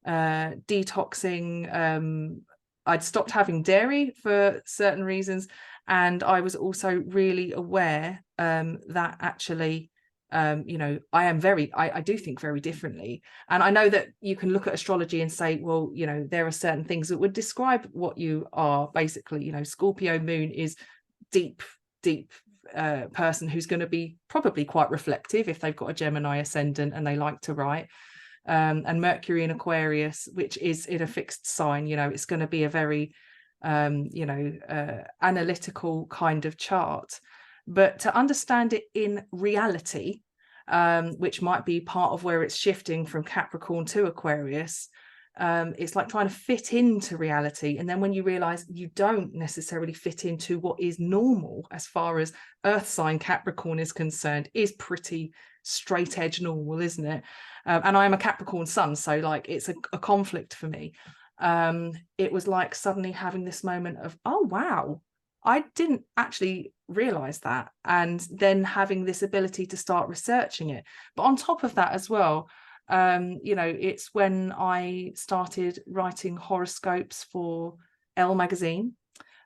detoxing. I'd stopped having dairy for certain reasons, and I was also really aware that actually you know, I do think very differently. And I know that you can look at astrology and say, well, you know, there are certain things that would describe what you are. Basically, you know, Scorpio moon is deep person who's going to be probably quite reflective if they've got a Gemini ascendant and they like to write. And Mercury in Aquarius, which is in a fixed sign, you know, it's going to be a very you know, analytical kind of chart. But to understand it in reality, which might be part of where it's shifting from Capricorn to Aquarius, it's like trying to fit into reality. And then when you realize you don't necessarily fit into what is normal as far as earth sign Capricorn is concerned, is pretty straight edge normal, isn't it? And I'm a Capricorn sun, so like it's a conflict for me. It was like suddenly having this moment of, oh wow, I didn't actually realize that, and then having this ability to start researching it. But on top of that as well, you know, it's when I started writing horoscopes for Elle magazine.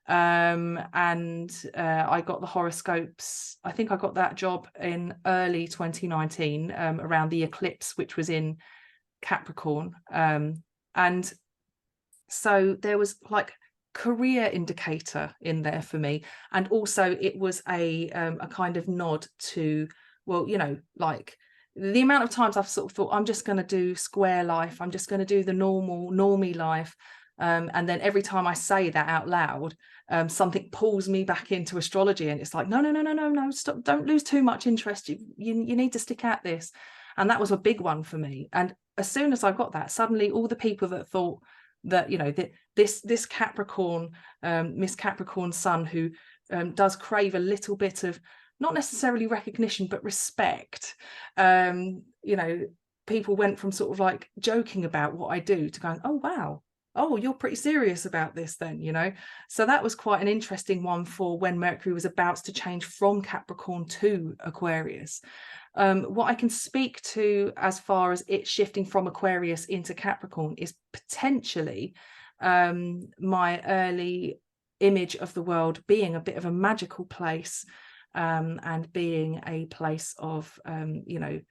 And I got the horoscopes, I think I got that job in early 2019, around the eclipse, which was in Capricorn. And so there was like career indicator in there for me, and also it was a kind of nod to, well, you know, like the amount of times I've sort of thought I'm just going to do square life, I'm just going to do the normie life, and then every time I say that out loud, something pulls me back into astrology, and it's like, no, stop, don't lose too much interest, you need to stick at this. And that was a big one for me. And as soon as I got that, suddenly all the people that thought that, you know, that this Capricorn, Miss Capricorn sun, who does crave a little bit of not necessarily recognition but respect, you know, people went from sort of like joking about what I do to going, oh wow, oh, you're pretty serious about this then, you know. So that was quite an interesting one for when Mercury was about to change from Capricorn to Aquarius. What I can speak to as far as it shifting from Aquarius into Capricorn is potentially my early image of the world being a bit of a magical place, and being a place of, you know,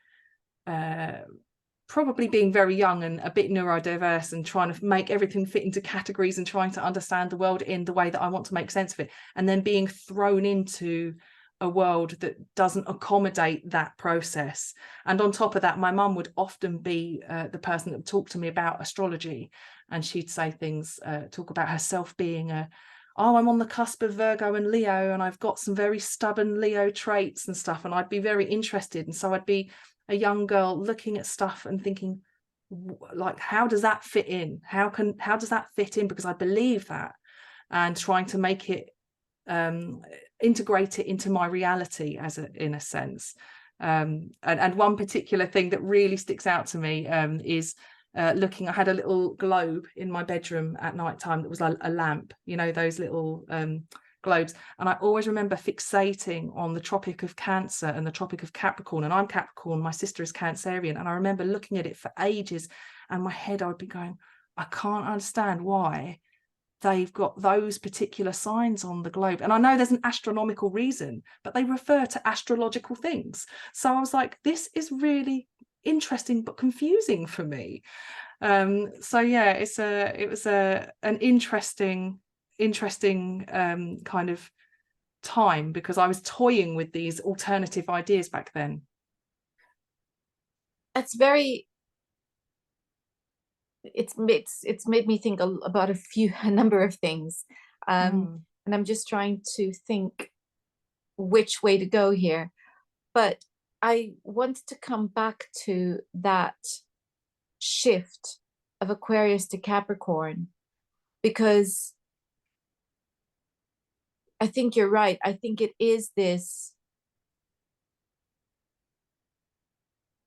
probably being very young and a bit neurodiverse and trying to make everything fit into categories and trying to understand the world in the way that I want to make sense of it, and then being thrown into a world that doesn't accommodate that process. And on top of that, my mum would often be the person that would talk to me about astrology, and she'd say things, talk about herself being oh, I'm on the cusp of Virgo and Leo, and I've got some very stubborn Leo traits and stuff, and I'd be very interested. And so I'd be a young girl looking at stuff and thinking, like, how does that fit in? How does that fit in? Because I believe that, and trying to make it, integrate it into my reality in a sense. And one particular thing that really sticks out to me is looking, I had a little globe in my bedroom at night time that was like a lamp, you know, those little globes. And I always remember fixating on the Tropic of Cancer and the Tropic of Capricorn. And I'm Capricorn, my sister is Cancerian. And I remember looking at it for ages, and my head, I would be going, I can't understand why they've got those particular signs on the globe. And I know there's an astronomical reason, but they refer to astrological things. So I was like, this is really interesting but confusing for me. So yeah, it was an interesting kind of time, because I was toying with these alternative ideas back then. It's very it's made me think about a number of things, Mm, and I'm just trying to think which way to go here. But I want to come back to that shift of Aquarius to Capricorn, because I think you're right. I think it is this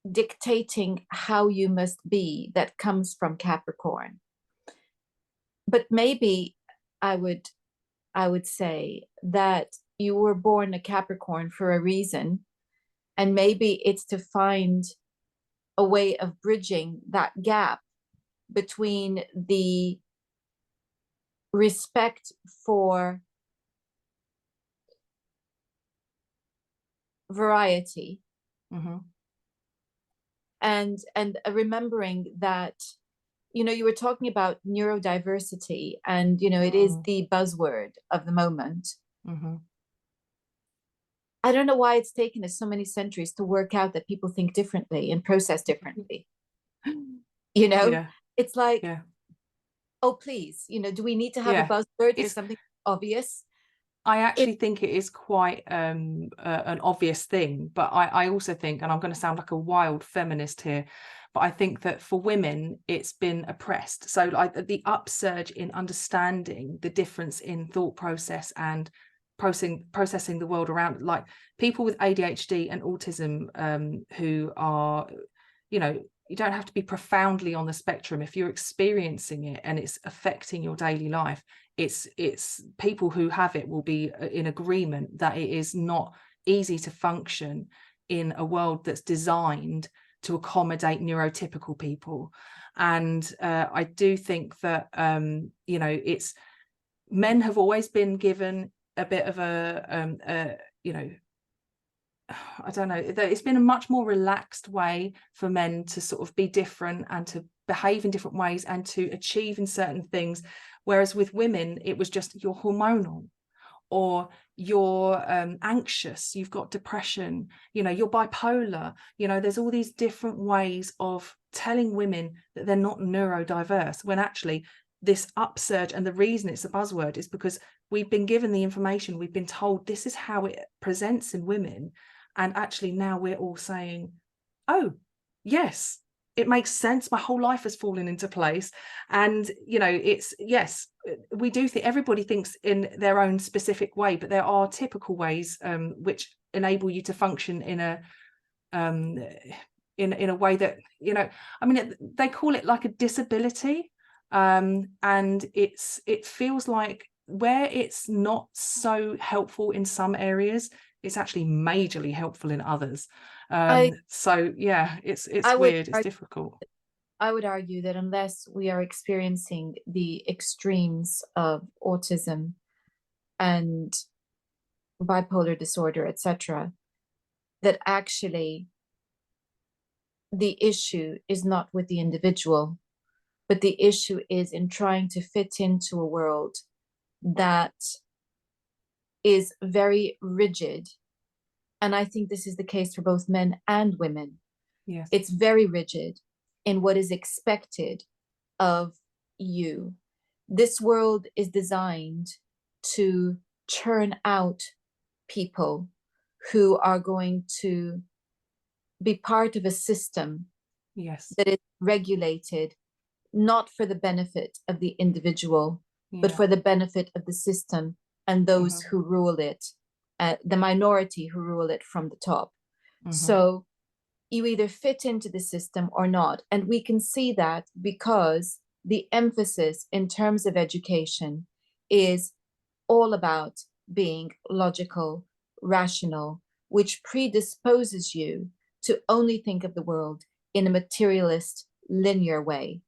dictating how you must be that comes from Capricorn. But maybe I would I would say that you were born a Capricorn for a reason, and maybe it's to find a way of bridging that gap between the respect for variety mm-hmm, and remembering that, you were talking about neurodiversity, and it is mm, the buzzword of the moment. mm-hmm. I don't know why it's taken us so many centuries to work out that people think differently and process differently. you know Yeah, it's like, yeah, oh please, do we need to have a yeah. buzzword for It's something obvious? I it actually think it is quite an obvious thing, but I also think, and I'm going to sound like a wild feminist here, but I think that for women it's been oppressed. So like the upsurge in understanding the difference in thought process and processing the world around, like people with ADHD and autism, who are, you don't have to be profoundly on the spectrum. If you're experiencing it and it's affecting your daily life, it's people who have it will be in agreement that it is not easy to function in a world that's designed to accommodate neurotypical people. And I do think that it's men have always been given a bit of I don't know, it's been a much more relaxed way for men to sort of be different and to behave in different ways and to achieve in certain things. Whereas with women, it was just you're hormonal, or you're anxious, you've got depression, you're bipolar. There's all these different ways of telling women that they're not neurodiverse, when actually this upsurge, and the reason it's a buzzword is because we've been given the information, we've been told this is how it presents in women, and actually now we're all saying, oh yes, it makes sense, my whole life has fallen into place. And it's, yes, we do think everybody thinks in their own specific way, but there are typical ways which enable you to function in a um in a way that, I mean, they call it like a disability, and it feels like where it's not so helpful in some areas, it's actually majorly helpful in others. I So yeah, I it's would weird, it's difficult. I would argue that unless we are experiencing the extremes of autism and bipolar disorder, etc., that actually the issue is not with the individual, but the issue is in trying to fit into a world that is very rigid. And I think this is the case for both men and women. Yes. It's very rigid in what is expected of you. This world is designed to churn out people who are going to be part of a system Yes. that is regulated not for the benefit of the individual, but Yeah. for the benefit of the system and those Mm-hmm. who rule it, the minority who rule it from the top. Mm-hmm. So you either fit into the system or not. And we can see that because the emphasis in terms of education is all about being logical, rational, which predisposes you to only think of the world in a materialist, linear way.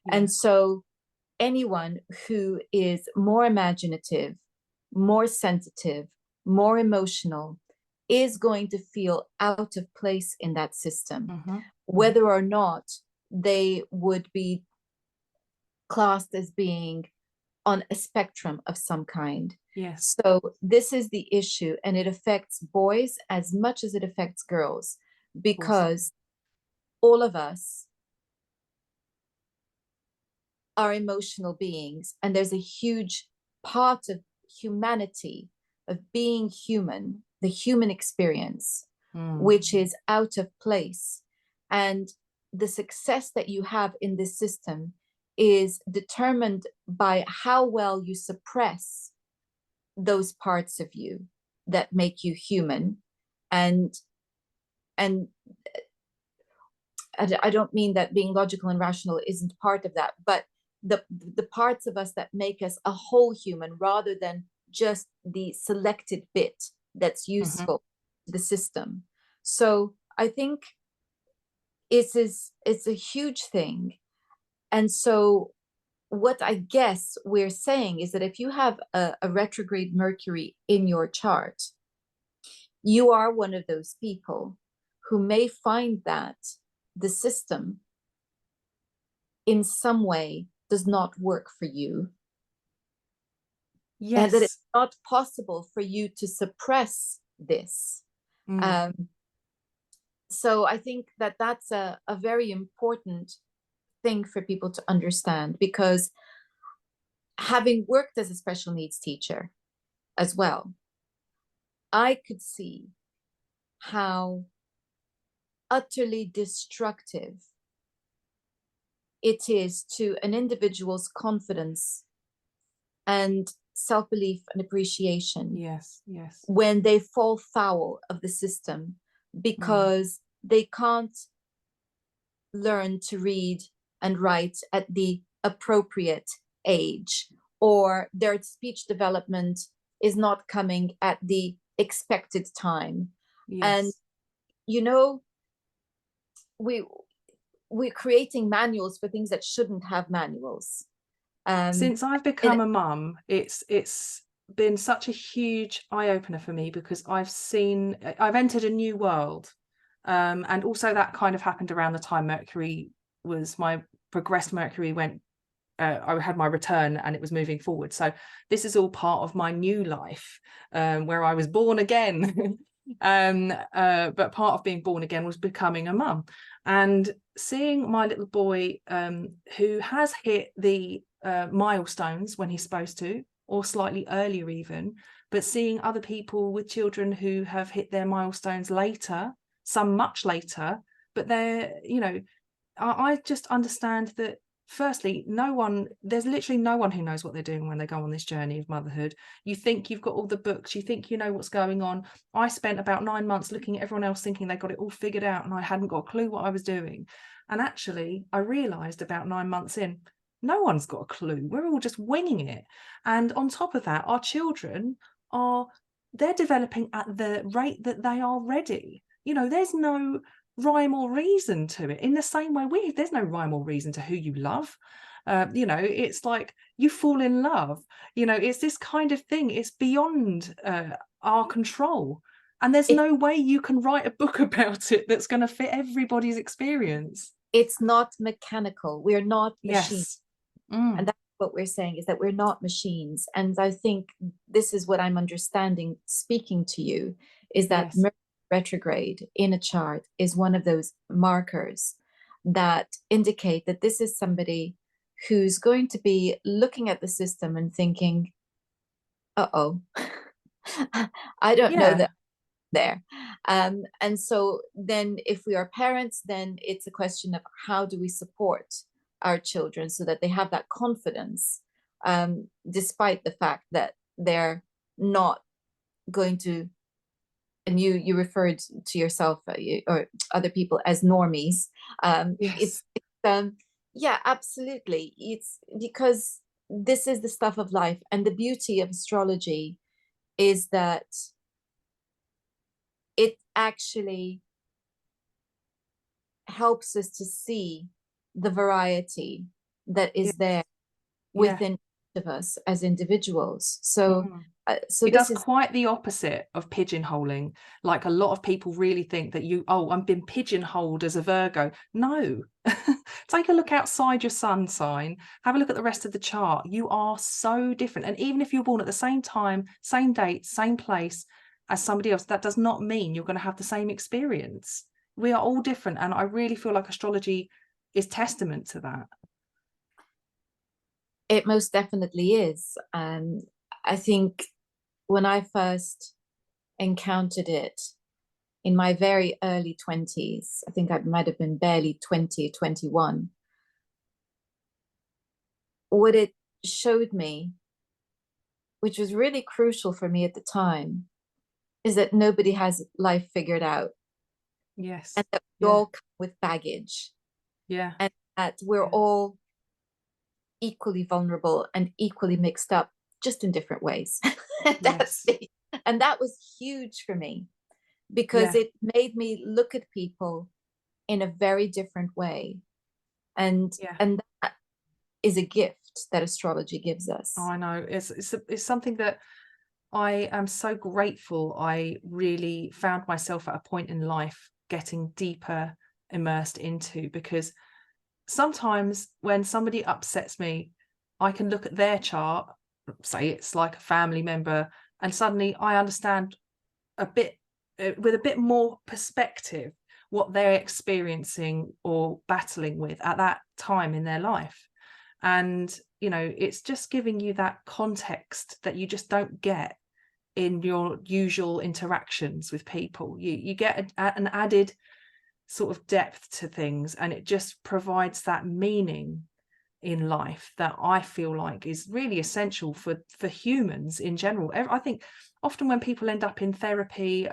Yeah. And so anyone who is more imaginative, more sensitive, more emotional is going to feel out of place in that system, Mm-hmm. Mm-hmm. whether or not they would be classed as being on a spectrum of some kind. Yes. So, this is the issue, and it affects boys as much as it affects girls, Of course. because all of us are emotional beings, and there's a huge part of humanity, of being human, the human experience, which is out of place. And the success that you have in this system is determined by how well you suppress those parts of you that make you human. And I don't mean that being logical and rational isn't part of that, but the parts of us that make us a whole human, rather than just the selected bit that's useful to the system. So I think it's a huge thing. And so what I guess we're saying is that if you have a retrograde Mercury in your chart, you are one of those people who may find that the system in some way does not work for you. Yes. And that it's not possible for you to suppress this. So I think that that's a very important thing for people to understand, because having worked as a special needs teacher as well, I could see how utterly destructive it is to an individual's confidence and self-belief and appreciation. Yes. When they fall foul of the system because they can't learn to read and write at the appropriate age, or their speech development is not coming at the expected time. And we're creating manuals for things that shouldn't have manuals. Since I've become a mum, it's been such a huge eye-opener for me, because I've entered a new world. And also that kind of happened around the time my progressed Mercury went, I had my return and it was moving forward. So this is all part of my new life, where I was born again. But part of being born again was becoming a mum, and seeing my little boy, who has hit the milestones when he's supposed to, or slightly earlier even, but seeing other people with children who have hit their milestones later, some much later, but I just understand that firstly, there's literally no one who knows what they're doing when they go on this journey of motherhood. You think you've got all the books, you think you know what's going on. I spent about 9 months looking at everyone else thinking they got it all figured out, and I hadn't got a clue what I was doing. And actually, I realized about 9 months in, no one's got a clue. We're all just winging it. And on top of that, our children they're developing at the rate that they are ready. There's no rhyme or reason to it. In the same way, there's no rhyme or reason to who you love. It's like you fall in love. It's this kind of thing. It's beyond our control. And there's no way you can write a book about it that's going to fit everybody's experience. It's not mechanical. We're not machines. Yes. And that's what we're saying, is that we're not machines. And I think this is what I'm understanding speaking to you, is that Mercury retrograde in a chart is one of those markers that indicate that this is somebody who's going to be looking at the system and thinking, uh-oh, I don't know that there. And so then if we are parents, then it's a question of how do we support our children so that they have that confidence, despite the fact that they're not going to, and you referred to yourself or other people as normies. Yeah, absolutely. It's because this is the stuff of life. And the beauty of astrology is that it actually helps us to see the variety that is there within each of us as individuals. So it does quite the opposite of pigeonholing. Like, a lot of people really think that I've been pigeonholed as a Virgo. No. Take a look outside your sun sign, have a look at the rest of the chart. You are so different. And even if you're born at the same time, same date, same place as somebody else, that does not mean you're going to have the same experience. We are all different, and I really feel like astrology is testament to that. It most definitely is. I think when I first encountered it in my very early 20s, I think I might have been barely 20, 21. What it showed me, which was really crucial for me at the time, is that nobody has life figured out, Yes. and that we Yeah. all come with baggage, Yeah. and that we're Yeah. all equally vulnerable and equally mixed up, just in different ways. That's Yes. me. And that was huge for me because Yeah. it made me look at people in a very different way. And Yeah. and that is a gift that astrology gives Oh, us. I know. It's something that I am so grateful I really found myself at a point in life getting deeper immersed into, because sometimes when somebody upsets me, I can look at their chart, say it's like a family member, and suddenly I understand a bit with a bit more perspective what they're experiencing or battling with at that time in their life. And it's just giving you that context that you just don't get in your usual interactions with people. You get an added sort of depth to things, and it just provides that meaning in life that I feel like is really essential for humans in general. I think often when people end up in therapy,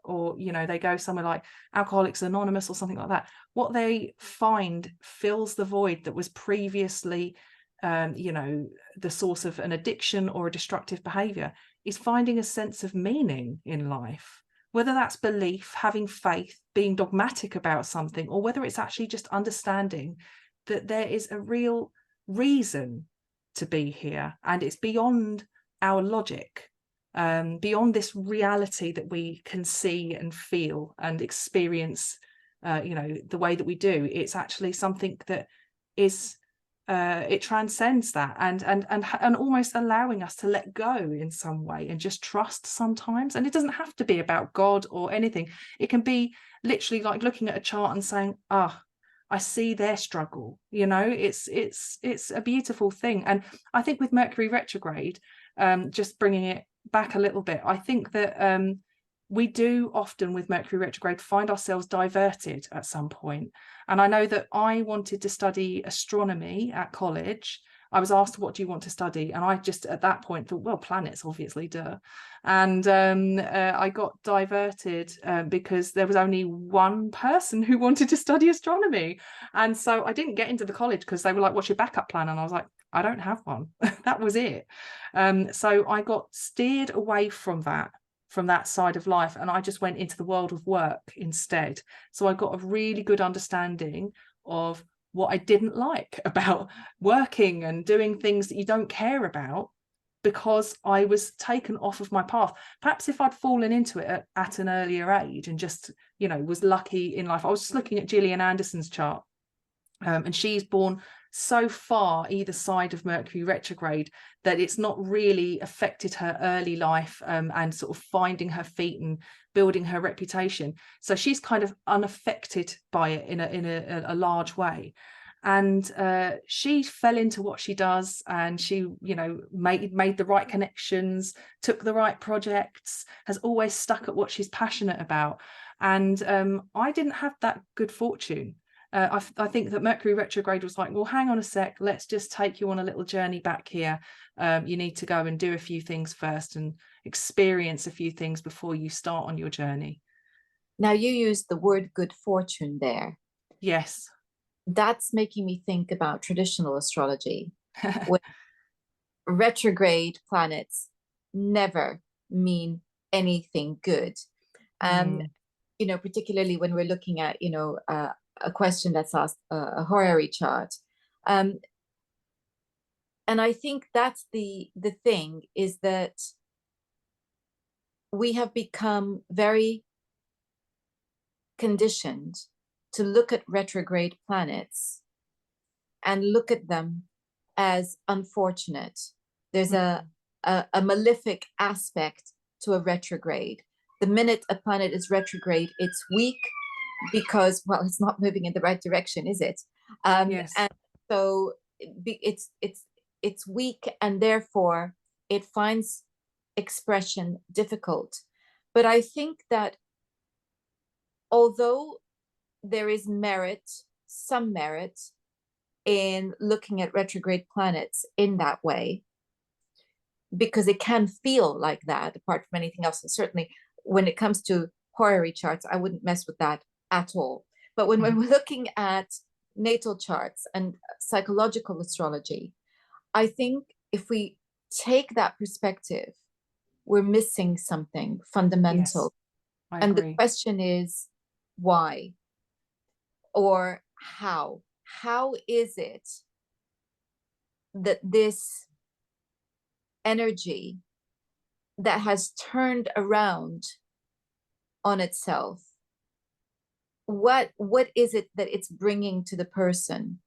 or they go somewhere like Alcoholics Anonymous or something like that, what they find fills the void that was previously the source of an addiction or a destructive behavior, is finding a sense of meaning in life, whether that's belief, having faith, being dogmatic about something, or whether it's actually just understanding that there is a real reason to be here, and it's beyond our logic, beyond this reality that we can see and feel and experience, the way that we do. It's actually something that is it transcends that, and almost allowing us to let go in some way and just trust sometimes. And it doesn't have to be about God or anything. It can be literally like looking at a chart and saying, I see their struggle. It's a beautiful thing. And I think with Mercury retrograde, just bringing it back a little bit, I think that we do often with Mercury retrograde find ourselves diverted at some point. And I know that I wanted to study astronomy at college. I was asked, what do you want to study? And I just at that point thought, well, planets, obviously, duh. And I got diverted because there was only one person who wanted to study astronomy. And so I didn't get into the college because they were like, what's your backup plan? And I was like, I don't have one. That was it. So I got steered away from that side of life, and I just went into the world of work instead. So I got a really good understanding of what I didn't like about working and doing things that you don't care about, because I was taken off of my path. Perhaps if I'd fallen into it at an earlier age and just was lucky in life. I was just looking at Gillian Anderson's chart, and she's born so far either side of Mercury retrograde that it's not really affected her early life, and sort of finding her feet and building her reputation. So she's kind of unaffected by it in a large way. And she fell into what she does, and she made the right connections, took the right projects, has always stuck at what she's passionate about. And I didn't have that good fortune. I think that Mercury retrograde was like, well, hang on a sec, let's just take you on a little journey back here. You need to go and do a few things first and experience a few things before you start on your journey. Now, you used the word good fortune there. Yes. That's making me think about traditional astrology, where retrograde planets never mean anything good. Um, Mm. Particularly when we're looking at, a question that's asked, a horary chart. And I think that's the thing, is that we have become very conditioned to look at retrograde planets and look at them as unfortunate. There's a malefic aspect to a retrograde. The minute a planet is retrograde, it's weak because, well, it's not moving in the right direction, is it? Yes. And so it's it's weak, and therefore it finds expression difficult. But I think that although there is merit, some merit, in looking at retrograde planets in that way, because it can feel like that, apart from anything else. And certainly when it comes to horary charts, I wouldn't mess with that at all. But when we're looking at natal charts and psychological astrology, I think if we take that perspective, we're missing something fundamental. Yes, I And the agree. question is, why or how? How is it that this energy that has turned around on itself, what is it that it's bringing to the person,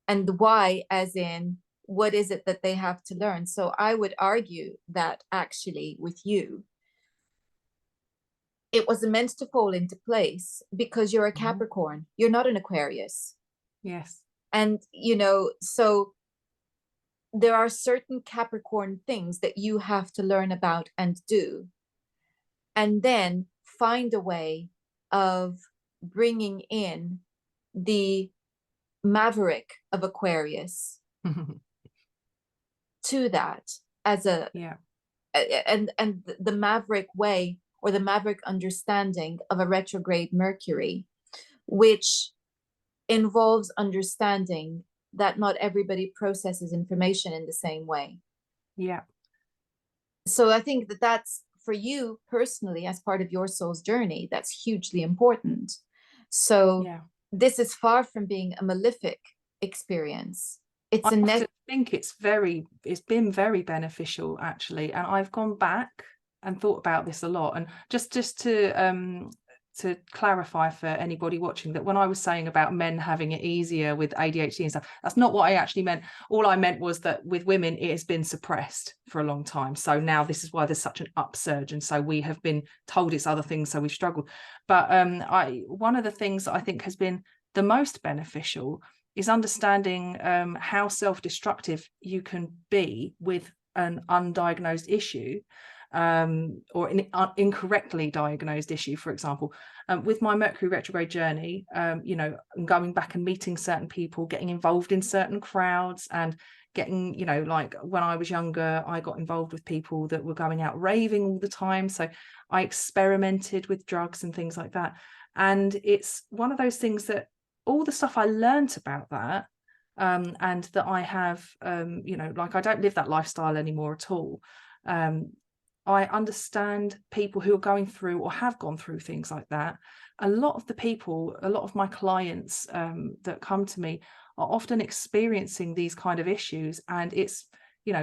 and why, as in what is it that they have to learn? So I would argue that actually with you, it was meant to fall into place because you're a Capricorn, you're not an Aquarius. Yes. And so there are certain Capricorn things that you have to learn about and do, and then find a way of bringing in the maverick of Aquarius to that as a Yeah. and the maverick way, or the maverick understanding of a retrograde Mercury, which involves understanding that not everybody processes information in the same way. Yeah. So I think that that's, for you personally, as part of your soul's journey, that's hugely important. So Yeah. this is far from being a malefic experience. It's I a have net. to think it's been very beneficial actually, and I've gone back and thought about this a lot. And just to clarify for anybody watching, that when I was saying about men having it easier with ADHD and stuff, that's not what I actually meant. All I meant was that with women it has been suppressed for a long time, so now this is why there's such an upsurge, and so we have been told it's other things, so we've struggled. But one of the things that I think has been the most beneficial is understanding how self-destructive you can be with an undiagnosed issue, or an incorrectly diagnosed issue. For example, with my Mercury retrograde journey, going back and meeting certain people, getting involved in certain crowds, and getting, like when I was younger, I got involved with people that were going out raving all the time. So I experimented with drugs and things like that. And it's one of those things that all the stuff I learned about that, and that I have, like I don't live that lifestyle anymore at all. I understand people who are going through or have gone through things like that. A lot of my clients that come to me are often experiencing these kind of issues, and it's,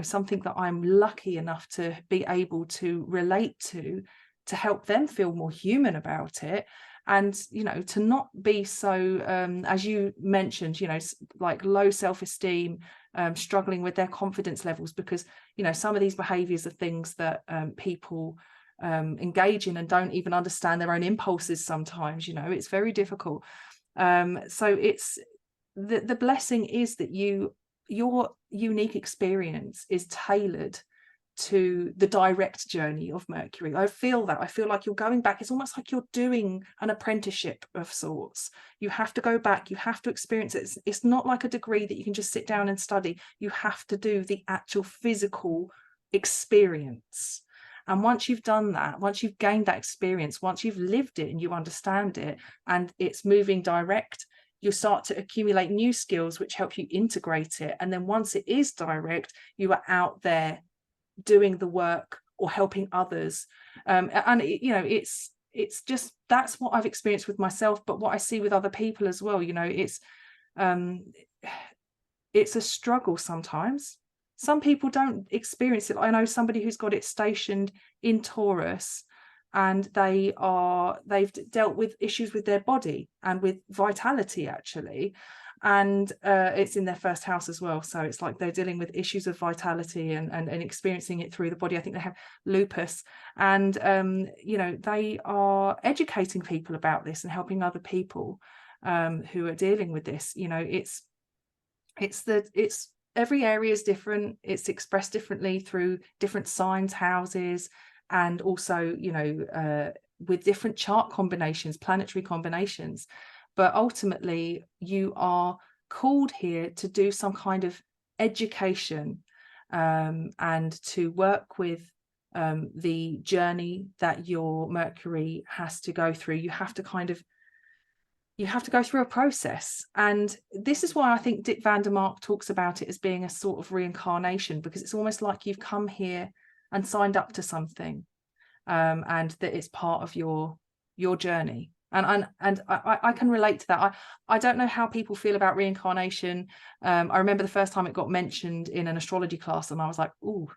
something that I'm lucky enough to be able to relate to help them feel more human about it. And to not be so as you mentioned, like low self-esteem, struggling with their confidence levels, because some of these behaviors are things that people engage in and don't even understand their own impulses sometimes. It's very difficult. So it's the blessing is that your unique experience is tailored to the direct journey of Mercury. I feel like you're going back. It's almost like you're doing an apprenticeship of sorts. You have to go back, you have to experience it. It's not like a degree that you can just sit down and study. You have to do the actual physical experience. And once you've done that, once you've gained that experience, once you've lived it and you understand it, and it's moving direct, you start to accumulate new skills which help you integrate it. And then once it is direct, you are out there doing the work or helping others. And it's just, that's what I've experienced with myself, but what I see with other people as well. It's a struggle sometimes. Some people don't experience it. I know somebody who's got it stationed in Taurus, and they've dealt with issues with their body and with vitality actually, and it's in their first house as well. So it's like they're dealing with issues of vitality and experiencing it through the body. I think they have lupus, and they are educating people about this and helping other people who are dealing with this. It's every area is different. It's expressed differently through different signs, houses, and also, you know, with different chart combinations, planetary combinations. But ultimately, you are called here to do some kind of education, and to work with the journey that your Mercury has to go through. You have to go through a process. And this is why I think Dick Van der Mark talks about it as being a sort of reincarnation, because it's almost like you've come here and signed up to something, and that it's part of your journey. And I can relate to that. I don't know how people feel about reincarnation. I remember the first time it got mentioned in an astrology class, and I was like, oh,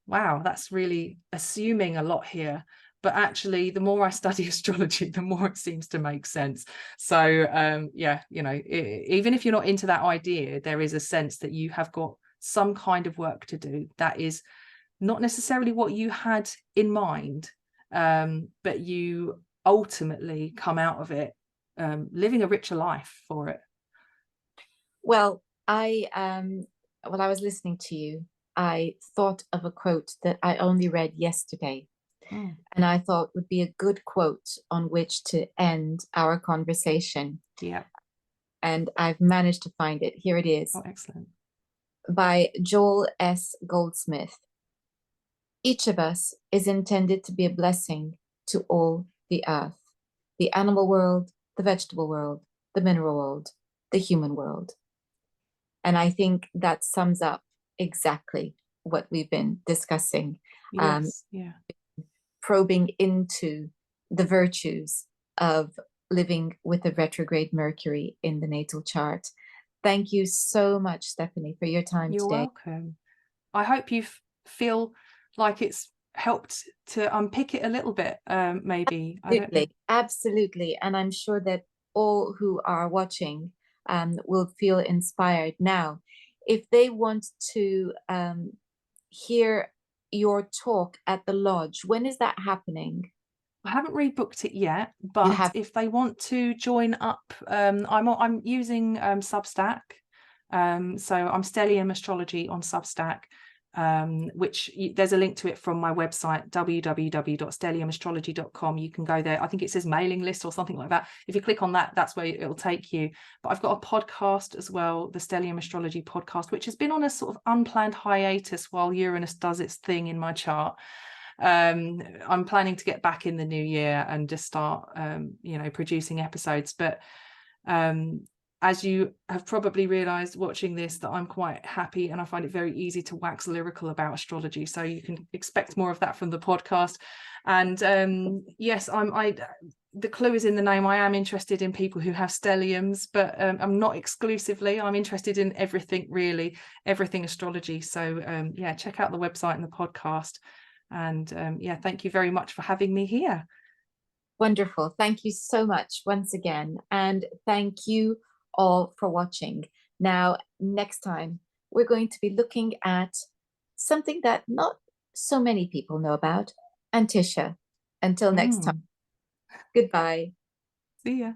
wow, that's really assuming a lot here. But actually, the more I study astrology, the more it seems to make sense. So yeah, you know, even if you're not into that idea, there is a sense that you have got some kind of work to do that is not necessarily what you had in mind, but you ultimately come out of it living a richer life for it. Well, while I was listening to you, I thought of a quote that I only read yesterday, and I thought would be a good quote on which to end our conversation. Yeah. And I've managed to find it. Here it is. Oh, excellent. By Joel S. Goldsmith. Each of us is intended to be a blessing to all the earth, the animal world, the vegetable world, the mineral world, the human world. And I think that sums up exactly what we've been discussing. Yes. Yeah. Probing into the virtues of living with a retrograde Mercury in the natal chart. Thank you so much, Stefanie, for your time You're today. welcome. I hope you feel like it's helped to unpick it a little bit, maybe. I don't know. Absolutely. And I'm sure that all who are watching will feel inspired. Now, if they want to hear your talk at the lodge, when is that happening? I haven't rebooked it yet, You but have. if they want to join up, I'm using Substack. So I'm Stellium Astrology on Substack, which there's a link to it from my website, www.stelliumastrology.com. You can go there. I think it says mailing list or something like that. If you click on that, that's where it'll take you. But I've got a podcast as well, the Stellium Astrology podcast, which has been on a sort of unplanned hiatus while Uranus does its thing in my chart. I'm planning to get back in the new year and just start you know, producing episodes. But as you have probably realized watching this, that I'm quite happy and I find it very easy to wax lyrical about astrology, so you can expect more of that from the podcast. And yes, the clue is in the name. I am interested in people who have stelliums, but I'm not exclusively. I'm interested in everything, really, everything astrology. So yeah, check out the website and the podcast. And yeah, thank you very much for having me here. Wonderful. Thank you so much once again. And thank you all for watching. Now, next time, we're going to be looking at something that not so many people know about, Antisha. Until next time, goodbye. See ya.